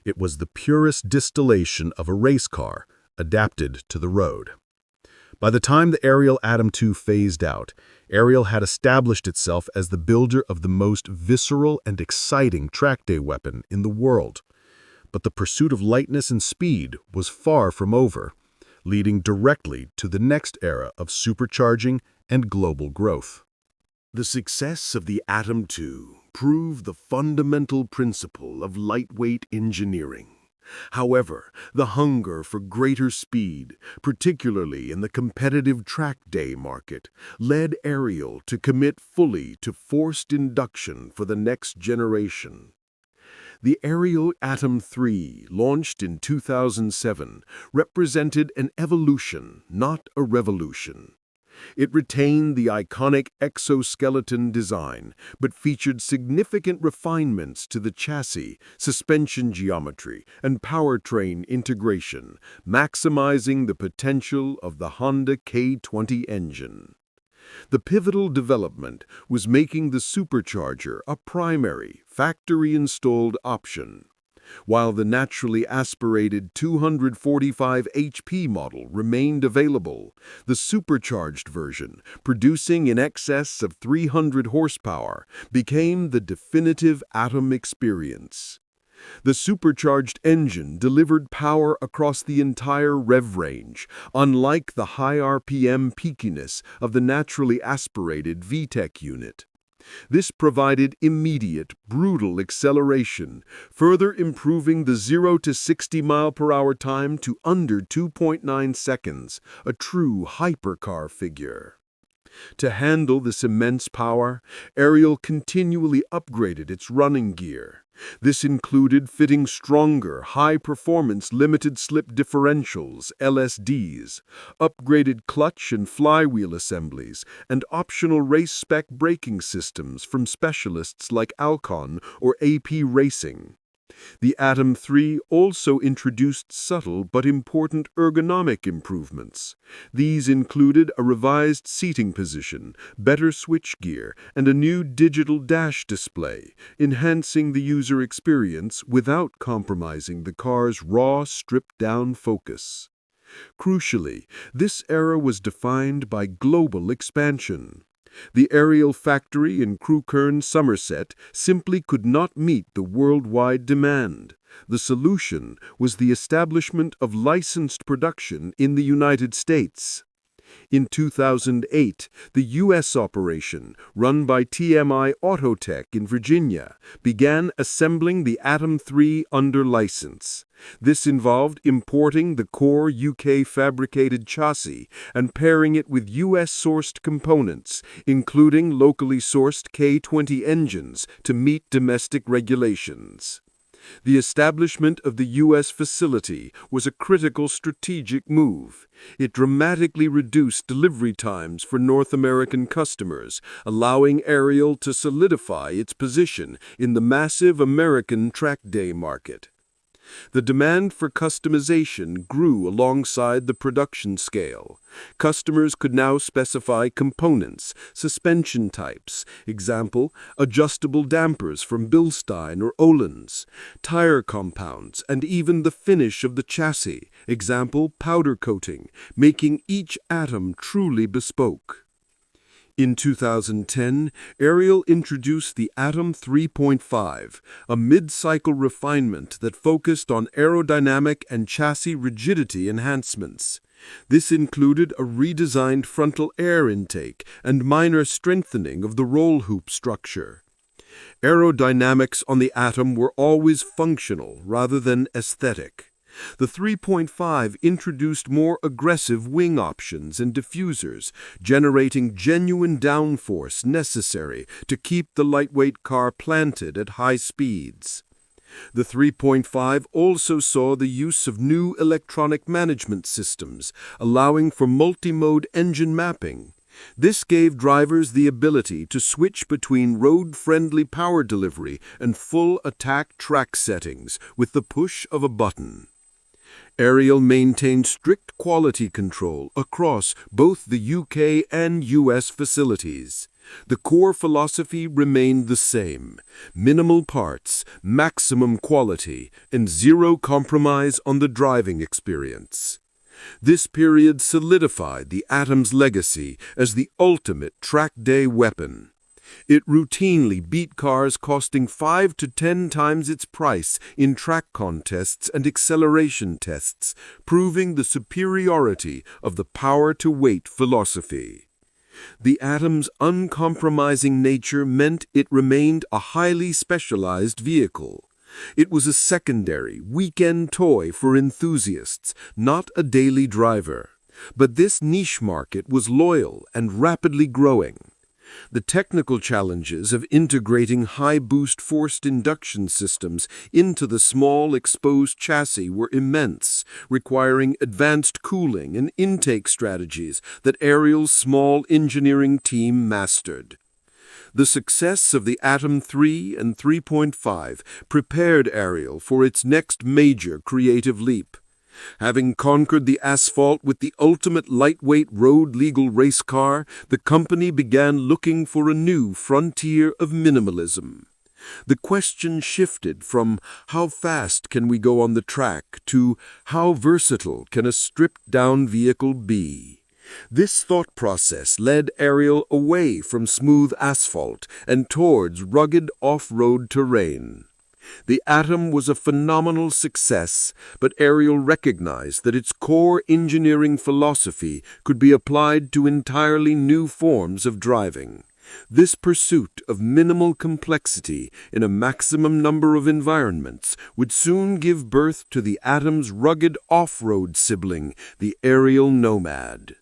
It was the purest distillation of a race car, adapted to the road. By the time the Ariel Atom 2 phased out, Ariel had established itself as the builder of the most visceral and exciting track day weapon in the world. But the pursuit of lightness and speed was far from over, leading directly to the next era of supercharging and global growth. The success of the Atom 2 proved the fundamental principle of lightweight engineering. However, the hunger for greater speed, particularly in the competitive track day market, led Ariel to commit fully to forced induction for the next generation. The Ariel Atom 3, launched in 2007, represented an evolution, not a revolution. It retained the iconic exoskeleton design, but featured significant refinements to the chassis, suspension geometry, and powertrain integration, maximizing the potential of the Honda K20 engine. The pivotal development was making the supercharger a primary, factory-installed option. While the naturally aspirated 245 HP model remained available, the supercharged version, producing in excess of 300 horsepower, became the definitive Atom experience. The supercharged engine delivered power across the entire rev range, unlike the high RPM peakiness of the naturally aspirated VTEC unit. This provided immediate, brutal acceleration, further improving the 0 to 60 mile/hour time to under 2.9 seconds, a true hypercar figure. To handle this immense power, Ariel continually upgraded its running gear. This included fitting stronger, high-performance limited-slip differentials, LSDs, upgraded clutch and flywheel assemblies, and optional race-spec braking systems from specialists like Alcon or AP Racing. The Atom 3 also introduced subtle but important ergonomic improvements. These included a revised seating position, better switchgear, and a new digital dash display, enhancing the user experience without compromising the car's raw, stripped-down focus. Crucially, this era was defined by global expansion. The Ariel factory in Crewkerne, Somerset, simply could not meet the worldwide demand. The solution was the establishment of licensed production in the United States. In 2008, the U.S. operation, run by TMI Autotech in Virginia, began assembling the Atom 3 under license. This involved importing the core UK-fabricated chassis and pairing it with U.S.-sourced components, including locally sourced K20 engines, to meet domestic regulations. The establishment of the U.S. facility was a critical strategic move. It dramatically reduced delivery times for North American customers, allowing Ariel to solidify its position in the massive American track day market. The demand for customization grew alongside the production scale. Customers could now specify components, suspension types, example, adjustable dampers from Bilstein or Öhlins, tire compounds, and even the finish of the chassis, example, powder coating, making each atom truly bespoke. In 2010, Ariel introduced the Atom 3.5, a mid-cycle refinement that focused on aerodynamic and chassis rigidity enhancements. This included a redesigned frontal air intake and minor strengthening of the roll hoop structure. Aerodynamics on the Atom were always functional rather than aesthetic. The 3.5 introduced more aggressive wing options and diffusers, generating genuine downforce necessary to keep the lightweight car planted at high speeds. The 3.5 also saw the use of new electronic management systems, allowing for multi-mode engine mapping. This gave drivers the ability to switch between road-friendly power delivery and full attack track settings with the push of a button. Ariel maintained strict quality control across both the UK and US facilities. The core philosophy remained the same: minimal parts, maximum quality, and zero compromise on the driving experience. This period solidified the Atom's legacy as the ultimate track day weapon. It routinely beat cars costing 5 to 10 times its price in track contests and acceleration tests, proving the superiority of the power-to-weight philosophy. The Atom's uncompromising nature meant it remained a highly specialized vehicle. It was a secondary, weekend toy for enthusiasts, not a daily driver. But this niche market was loyal and rapidly growing. The technical challenges of integrating high-boost forced induction systems into the small exposed chassis were immense, requiring advanced cooling and intake strategies that Ariel's small engineering team mastered. The success of the Atom 3 and 3.5 prepared Ariel for its next major creative leap. Having conquered the asphalt with the ultimate lightweight road-legal race car, the company began looking for a new frontier of minimalism. The question shifted from how fast can we go on the track to how versatile can a stripped-down vehicle be. This thought process led Ariel away from smooth asphalt and towards rugged off-road terrain. The Atom was a phenomenal success, but Ariel recognized that its core engineering philosophy could be applied to entirely new forms of driving. This pursuit of minimal complexity in a maximum number of environments would soon give birth to the Atom's rugged off-road sibling, the Ariel Nomad.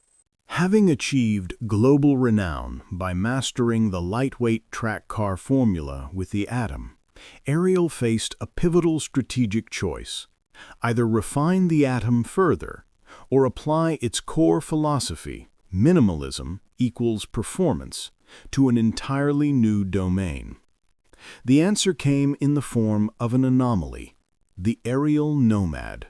Having achieved global renown by mastering the lightweight track car formula with the Atom, Ariel faced a pivotal strategic choice: either refine the Atom further or apply its core philosophy, minimalism equals performance, to an entirely new domain. The answer came in the form of an anomaly: the Ariel Nomad.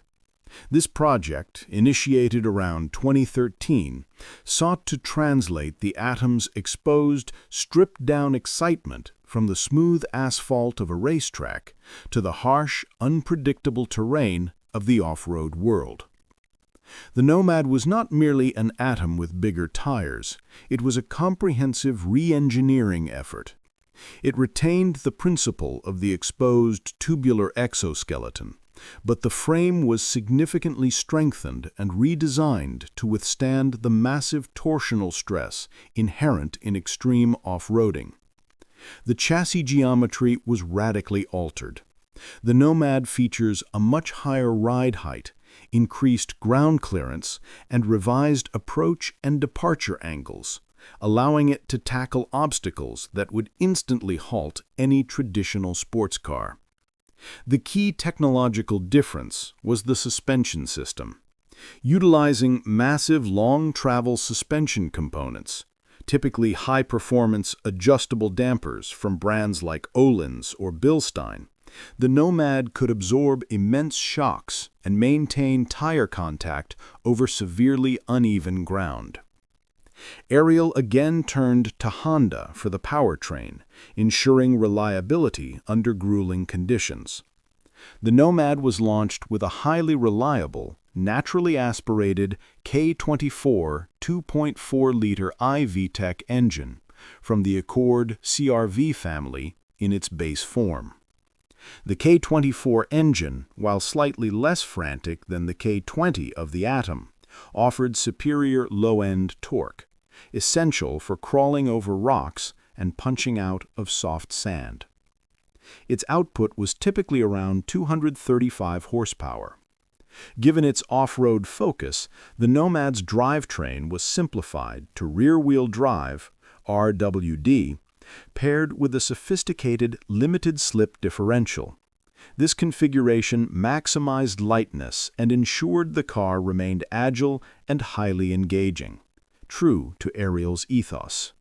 This project, initiated around 2013, sought to translate the Atom's exposed, stripped-down excitement from the smooth asphalt of a racetrack to the harsh, unpredictable terrain of the off-road world. The Nomad was not merely an Atom with bigger tires, it was a comprehensive re-engineering effort. It retained the principle of the exposed tubular exoskeleton, but the frame was significantly strengthened and redesigned to withstand the massive torsional stress inherent in extreme off-roading. The chassis geometry was radically altered. The Nomad features a much higher ride height, increased ground clearance, and revised approach and departure angles, allowing it to tackle obstacles that would instantly halt any traditional sports car. The key technological difference was the suspension system. Utilizing massive long-travel suspension components, typically high-performance adjustable dampers from brands like Öhlins or Bilstein, the Nomad could absorb immense shocks and maintain tire contact over severely uneven ground. Ariel again turned to Honda for the powertrain, ensuring reliability under grueling conditions. The Nomad was launched with a highly reliable, naturally aspirated K24 2.4-liter iVTEC engine from the Accord CR-V family in its base form. The K24 engine, while slightly less frantic than the K20 of the Atom, offered superior low-end torque, essential for crawling over rocks and punching out of soft sand. Its output was typically around 235 horsepower. Given its off-road focus, the Nomad's drivetrain was simplified to rear-wheel drive, RWD, paired with a sophisticated limited-slip differential. This configuration maximized lightness and ensured the car remained agile and highly engaging, true to Ariel's ethos.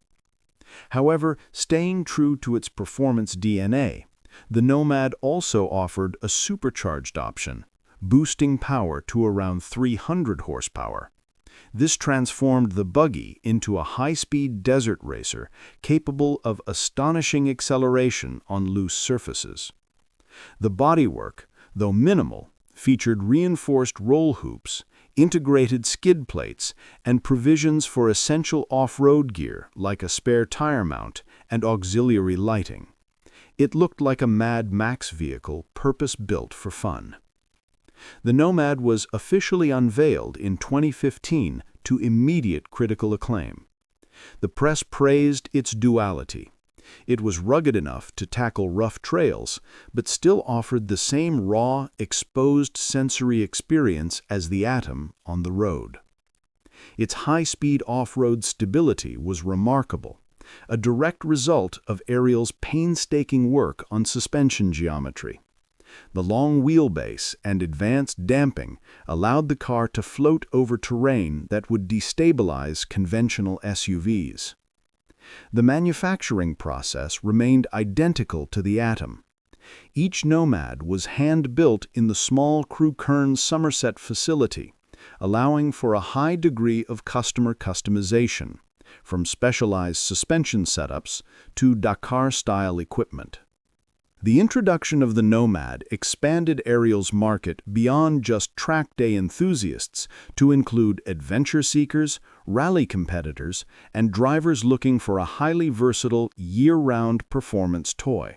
However, staying true to its performance DNA, the Nomad also offered a supercharged option, boosting power to around 300 horsepower. This transformed the buggy into a high-speed desert racer capable of astonishing acceleration on loose surfaces. The bodywork, though minimal, featured reinforced roll hoops, integrated skid plates, and provisions for essential off-road gear like a spare tire mount and auxiliary lighting. It looked like a Mad Max vehicle purpose-built for fun. The Nomad was officially unveiled in 2015 to immediate critical acclaim. The press praised its duality. It was rugged enough to tackle rough trails, but still offered the same raw, exposed sensory experience as the Atom on the road. Its high-speed off-road stability was remarkable, a direct result of Ariel's painstaking work on suspension geometry. The long wheelbase and advanced damping allowed the car to float over terrain that would destabilize conventional SUVs. The manufacturing process remained identical to the Atom. Each Nomad was hand-built in the small Crew Kearns Somerset facility, allowing for a high degree of customer customization, from specialized suspension setups to Dakar-style equipment. The introduction of the Nomad expanded Ariel's market beyond just track day enthusiasts to include adventure seekers, rally competitors, and drivers looking for a highly versatile, year-round performance toy.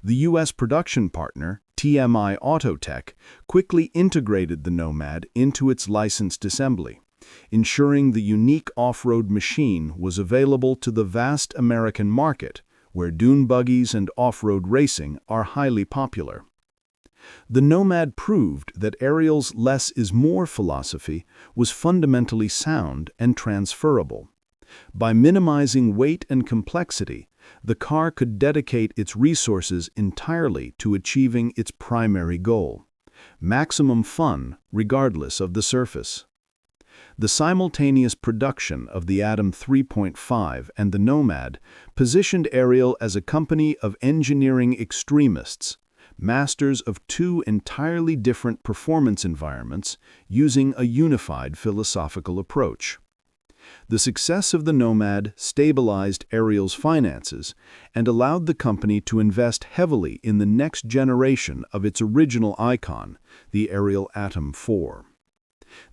The U.S. production partner, TMI Autotech, quickly integrated the Nomad into its licensed assembly, ensuring the unique off-road machine was available to the vast American market, where dune buggies and off-road racing are highly popular. The Nomad proved that Ariel's less is more philosophy was fundamentally sound and transferable. By minimizing weight and complexity, the car could dedicate its resources entirely to achieving its primary goal: maximum fun regardless of the surface. The simultaneous production of the Atom 3.5 and the Nomad positioned Ariel as a company of engineering extremists, masters of two entirely different performance environments using a unified philosophical approach. The success of the Nomad stabilized Ariel's finances and allowed the company to invest heavily in the next generation of its original icon, the Ariel Atom 4.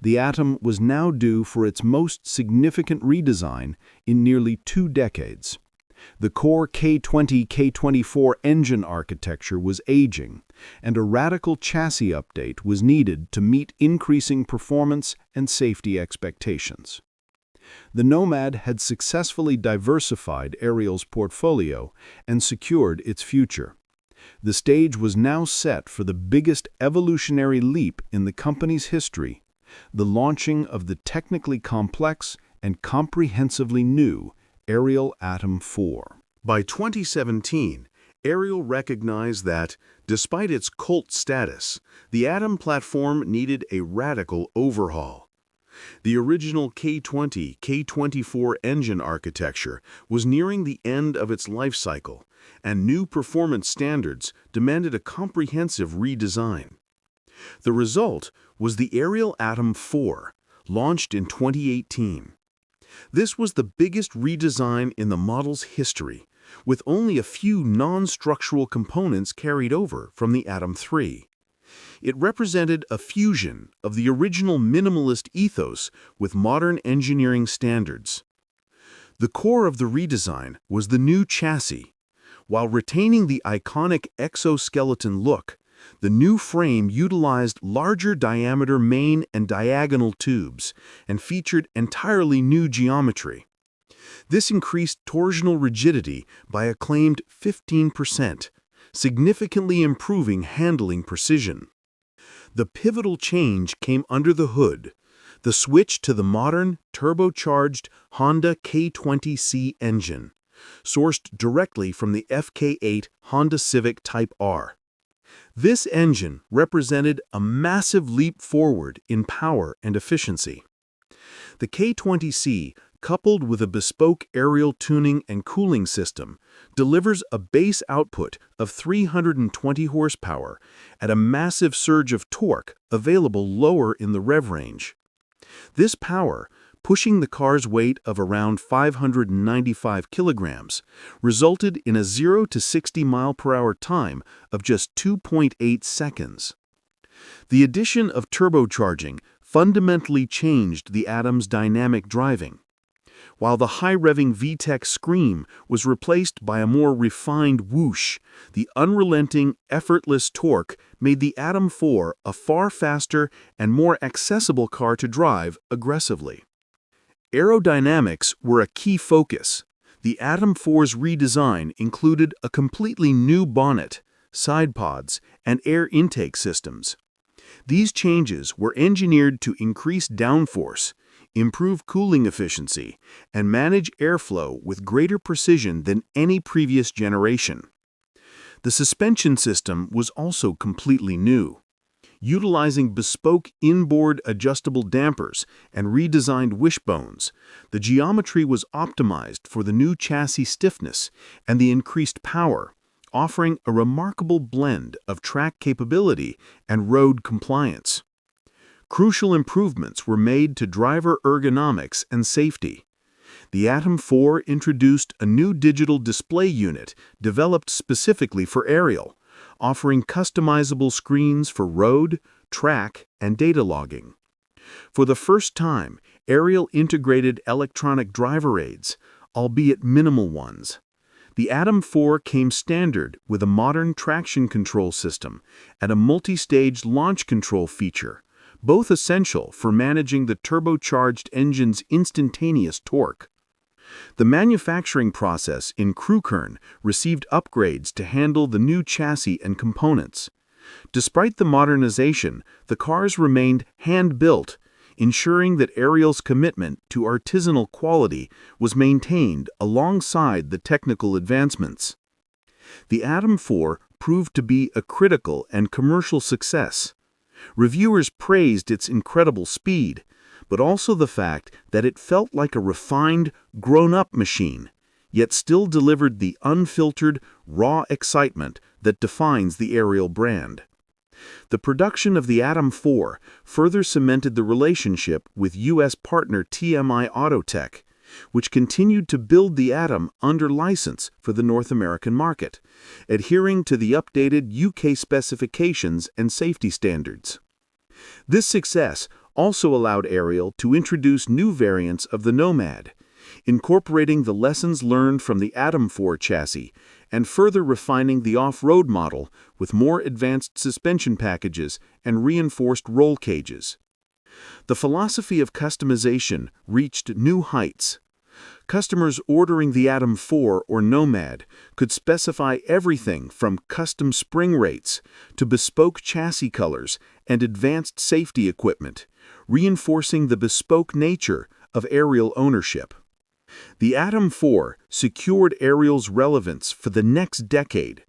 The Atom was now due for its most significant redesign in nearly 2 decades. The core K20-K24 engine architecture was aging, and a radical chassis update was needed to meet increasing performance and safety expectations. The Nomad had successfully diversified Ariel's portfolio and secured its future. The stage was now set for the biggest evolutionary leap in the company's history: the launching of the technically complex and comprehensively new Ariel Atom 4. By 2017, Ariel recognized that, despite its cult status, the Atom platform needed a radical overhaul. The original K20-K24 engine architecture was nearing the end of its life cycle, and new performance standards demanded a comprehensive redesign. The result was the Ariel Atom 4, launched in 2018. This was the biggest redesign in the model's history, with only a few non-structural components carried over from the Atom 3. It represented a fusion of the original minimalist ethos with modern engineering standards. The core of the redesign was the new chassis. While retaining the iconic exoskeleton look, the new frame utilized larger diameter main and diagonal tubes and featured entirely new geometry. This increased torsional rigidity by a claimed 15%, significantly improving handling precision. The pivotal change came under the hood: the switch to the modern, turbocharged Honda K20C engine, sourced directly from the FK8 Honda Civic Type R. This engine represented a massive leap forward in power and efficiency. The K20C, coupled with a bespoke Ariel tuning and cooling system, delivers a base output of 320 horsepower at a massive surge of torque available lower in the rev range. This power, pushing the car's weight of around 595 kilograms, resulted in a 0 to 60 mph time of just 2.8 seconds. The addition of turbocharging fundamentally changed the Atom's dynamic driving. While the high-revving VTEC scream was replaced by a more refined whoosh, the unrelenting, effortless torque made the Atom 4 a far faster and more accessible car to drive aggressively. Aerodynamics were a key focus. The Atom 4's redesign included a completely new bonnet, side pods, and air intake systems. These changes were engineered to increase downforce, improve cooling efficiency, and manage airflow with greater precision than any previous generation. The suspension system was also completely new. Utilizing bespoke inboard adjustable dampers and redesigned wishbones, the geometry was optimized for the new chassis stiffness and the increased power, offering a remarkable blend of track capability and road compliance. Crucial improvements were made to driver ergonomics and safety. The Atom 4 introduced a new digital display unit developed specifically for Ariel, offering customizable screens for road, track, and data logging. For the first time, Ariel integrated electronic driver aids, albeit minimal ones. The Atom 4 came standard with a modern traction control system and a multi-stage launch control feature, both essential for managing the turbocharged engine's instantaneous torque. The manufacturing process in Crewkern received upgrades to handle the new chassis and components. Despite the modernization, the cars remained hand-built, ensuring that Ariel's commitment to artisanal quality was maintained alongside the technical advancements. The Atom 4 proved to be a critical and commercial success. Reviewers praised its incredible speed, but also the fact that it felt like a refined, grown-up machine, yet still delivered the unfiltered, raw excitement that defines the Ariel brand. The production of the Atom 4 further cemented the relationship with U.S. partner TMI Autotech, which continued to build the Atom under license for the North American market, adhering to the updated UK specifications and safety standards. This success also allowed Ariel to introduce new variants of the Nomad, incorporating the lessons learned from the Atom 4 chassis and further refining the off-road model with more advanced suspension packages and reinforced roll cages. The philosophy of customization reached new heights. Customers ordering the Atom 4 or Nomad could specify everything from custom spring rates to bespoke chassis colors and advanced safety equipment, reinforcing the bespoke nature of Ariel ownership. The Atom 4 secured Ariel's relevance for the next decade.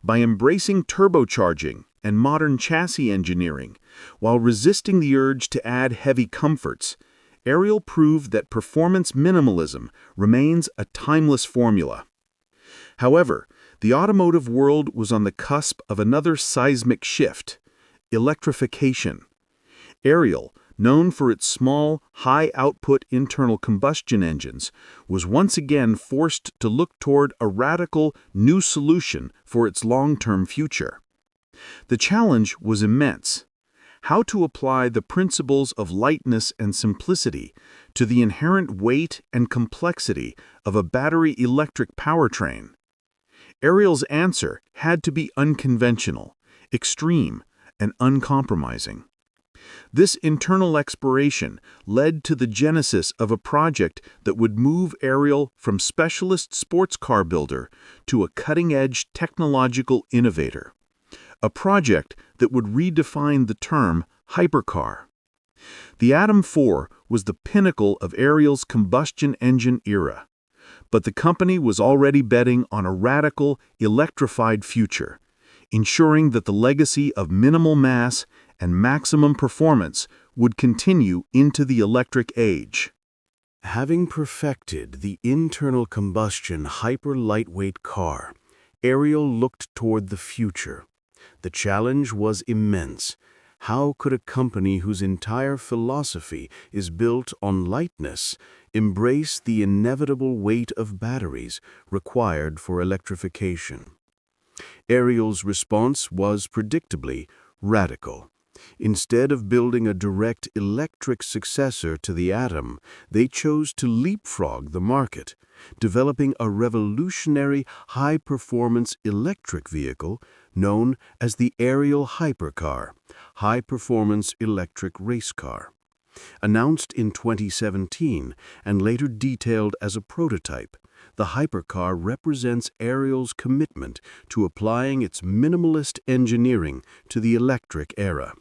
By embracing turbocharging and modern chassis engineering, while resisting the urge to add heavy comforts, Ariel proved that performance minimalism remains a timeless formula. However, the automotive world was on the cusp of another seismic shift: electrification. Ariel, known for its small, high-output internal combustion engines, was once again forced to look toward a radical, new solution for its long-term future. The challenge was immense: how to apply the principles of lightness and simplicity to the inherent weight and complexity of a battery-electric powertrain. Ariel's answer had to be unconventional, extreme, and uncompromising. This internal exploration led to the genesis of a project that would move Ariel from specialist sports car builder to a cutting-edge technological innovator. A project that would redefine the term hypercar. The Atom 4 was the pinnacle of Ariel's combustion engine era, but the company was already betting on a radical, electrified future, ensuring that the legacy of minimal mass and maximum performance would continue into the electric age. Having perfected the internal combustion hyper-lightweight car, Ariel looked toward the future. The challenge was immense. How could a company whose entire philosophy is built on lightness embrace the inevitable weight of batteries required for electrification? Ariel's response was predictably radical. Instead of building a direct electric successor to the Atom, they chose to leapfrog the market, developing a revolutionary high-performance electric vehicle known as the Ariel Hypercar, high-performance electric race car. Announced in 2017 and later detailed as a prototype, the hypercar represents Ariel's commitment to applying its minimalist engineering to the electric era.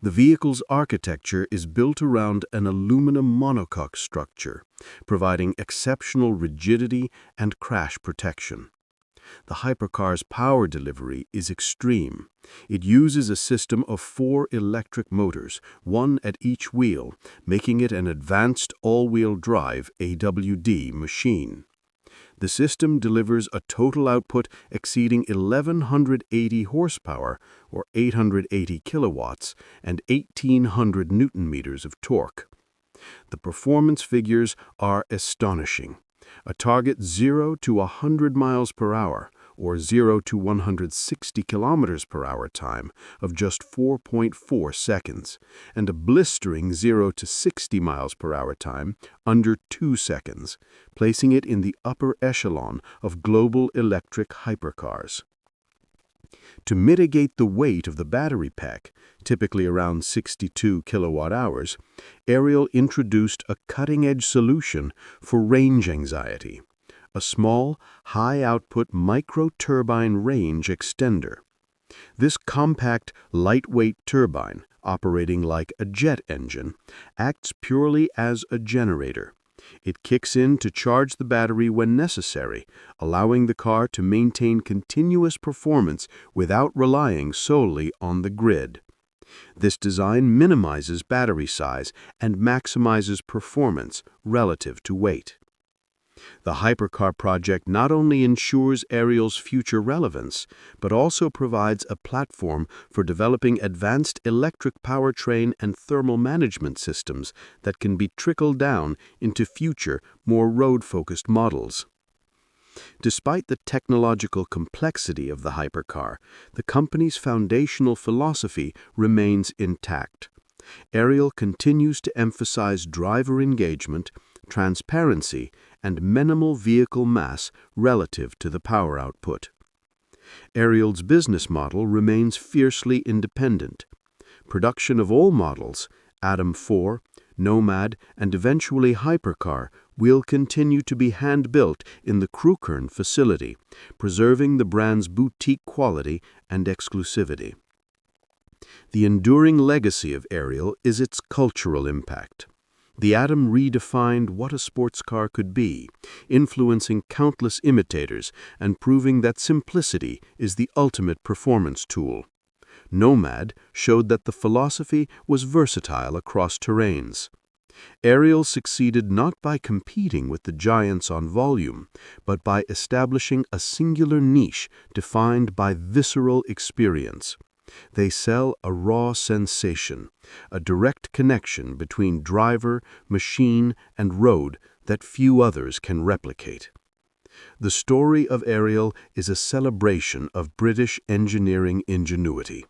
The vehicle's architecture is built around an aluminum monocoque structure, providing exceptional rigidity and crash protection. The hypercar's power delivery is extreme. It uses a system of 4 electric motors, one at each wheel, making it an advanced all-wheel drive AWD machine. The system delivers a total output exceeding 1,180 horsepower, or 880 kilowatts, and 1,800 newton-meters of torque. The performance figures are astonishing. A target 0 to 100 miles per hour, or 0 to 160 kilometers per hour time of just 4.4 seconds, and a blistering 0 to 60 miles per hour time under 2 seconds, placing it in the upper echelon of global electric hypercars. To mitigate the weight of the battery pack, typically around 62 kilowatt-hours, Ariel introduced a cutting-edge solution for range anxiety, a small, high-output micro-turbine range extender. This compact, lightweight turbine, operating like a jet engine, acts purely as a generator. It kicks in to charge the battery when necessary, allowing the car to maintain continuous performance without relying solely on the grid. This design minimizes battery size and maximizes performance relative to weight. The hypercar project not only ensures Ariel's future relevance, but also provides a platform for developing advanced electric powertrain and thermal management systems that can be trickled down into future, more road-focused models. Despite the technological complexity of the hypercar, the company's foundational philosophy remains intact. Ariel continues to emphasize driver engagement, transparency, and minimal vehicle mass relative to the power output. Ariel's business model remains fiercely independent. Production of all models, Atom 4, Nomad, and eventually Hypercar, will continue to be hand-built in the Crewkern facility, preserving the brand's boutique quality and exclusivity. The enduring legacy of Ariel is its cultural impact. The Atom redefined what a sports car could be, influencing countless imitators and proving that simplicity is the ultimate performance tool. Nomad showed that the philosophy was versatile across terrains. Ariel succeeded not by competing with the giants on volume, but by establishing a singular niche defined by visceral experience. They sell a raw sensation, a direct connection between driver, machine, and road that few others can replicate. The story of Ariel is a celebration of British engineering ingenuity,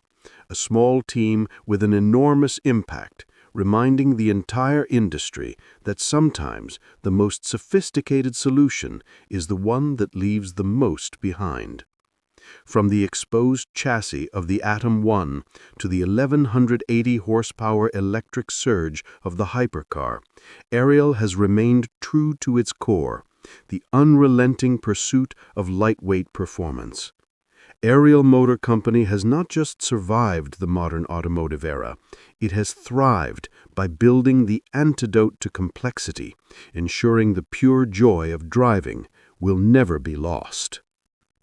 a small team with an enormous impact, reminding the entire industry that sometimes the most sophisticated solution is the one that leaves the most behind. From the exposed chassis of the Atom 1 to the 1180 horsepower electric surge of the hypercar, Ariel has remained true to its core, the unrelenting pursuit of lightweight performance. Ariel Motor Company has not just survived the modern automotive era, it has thrived by building the antidote to complexity, ensuring the pure joy of driving will never be lost.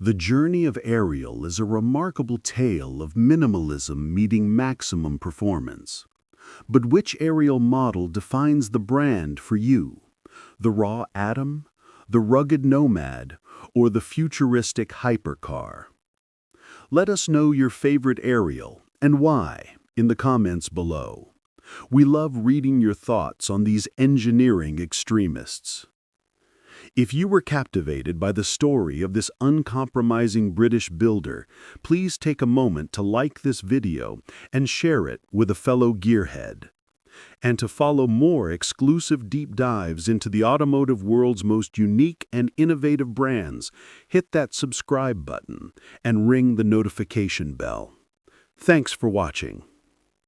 The journey of Ariel is a remarkable tale of minimalism meeting maximum performance. But which Ariel model defines the brand for you? The raw Atom, the rugged Nomad, or the futuristic hypercar? Let us know your favorite Ariel and why in the comments below. We love reading your thoughts on these engineering extremists. If you were captivated by the story of this uncompromising British builder, please take a moment to like this video and share it with a fellow gearhead. And to follow more exclusive deep dives into the automotive world's most unique and innovative brands, hit that subscribe button and ring the notification bell. Thanks for watching.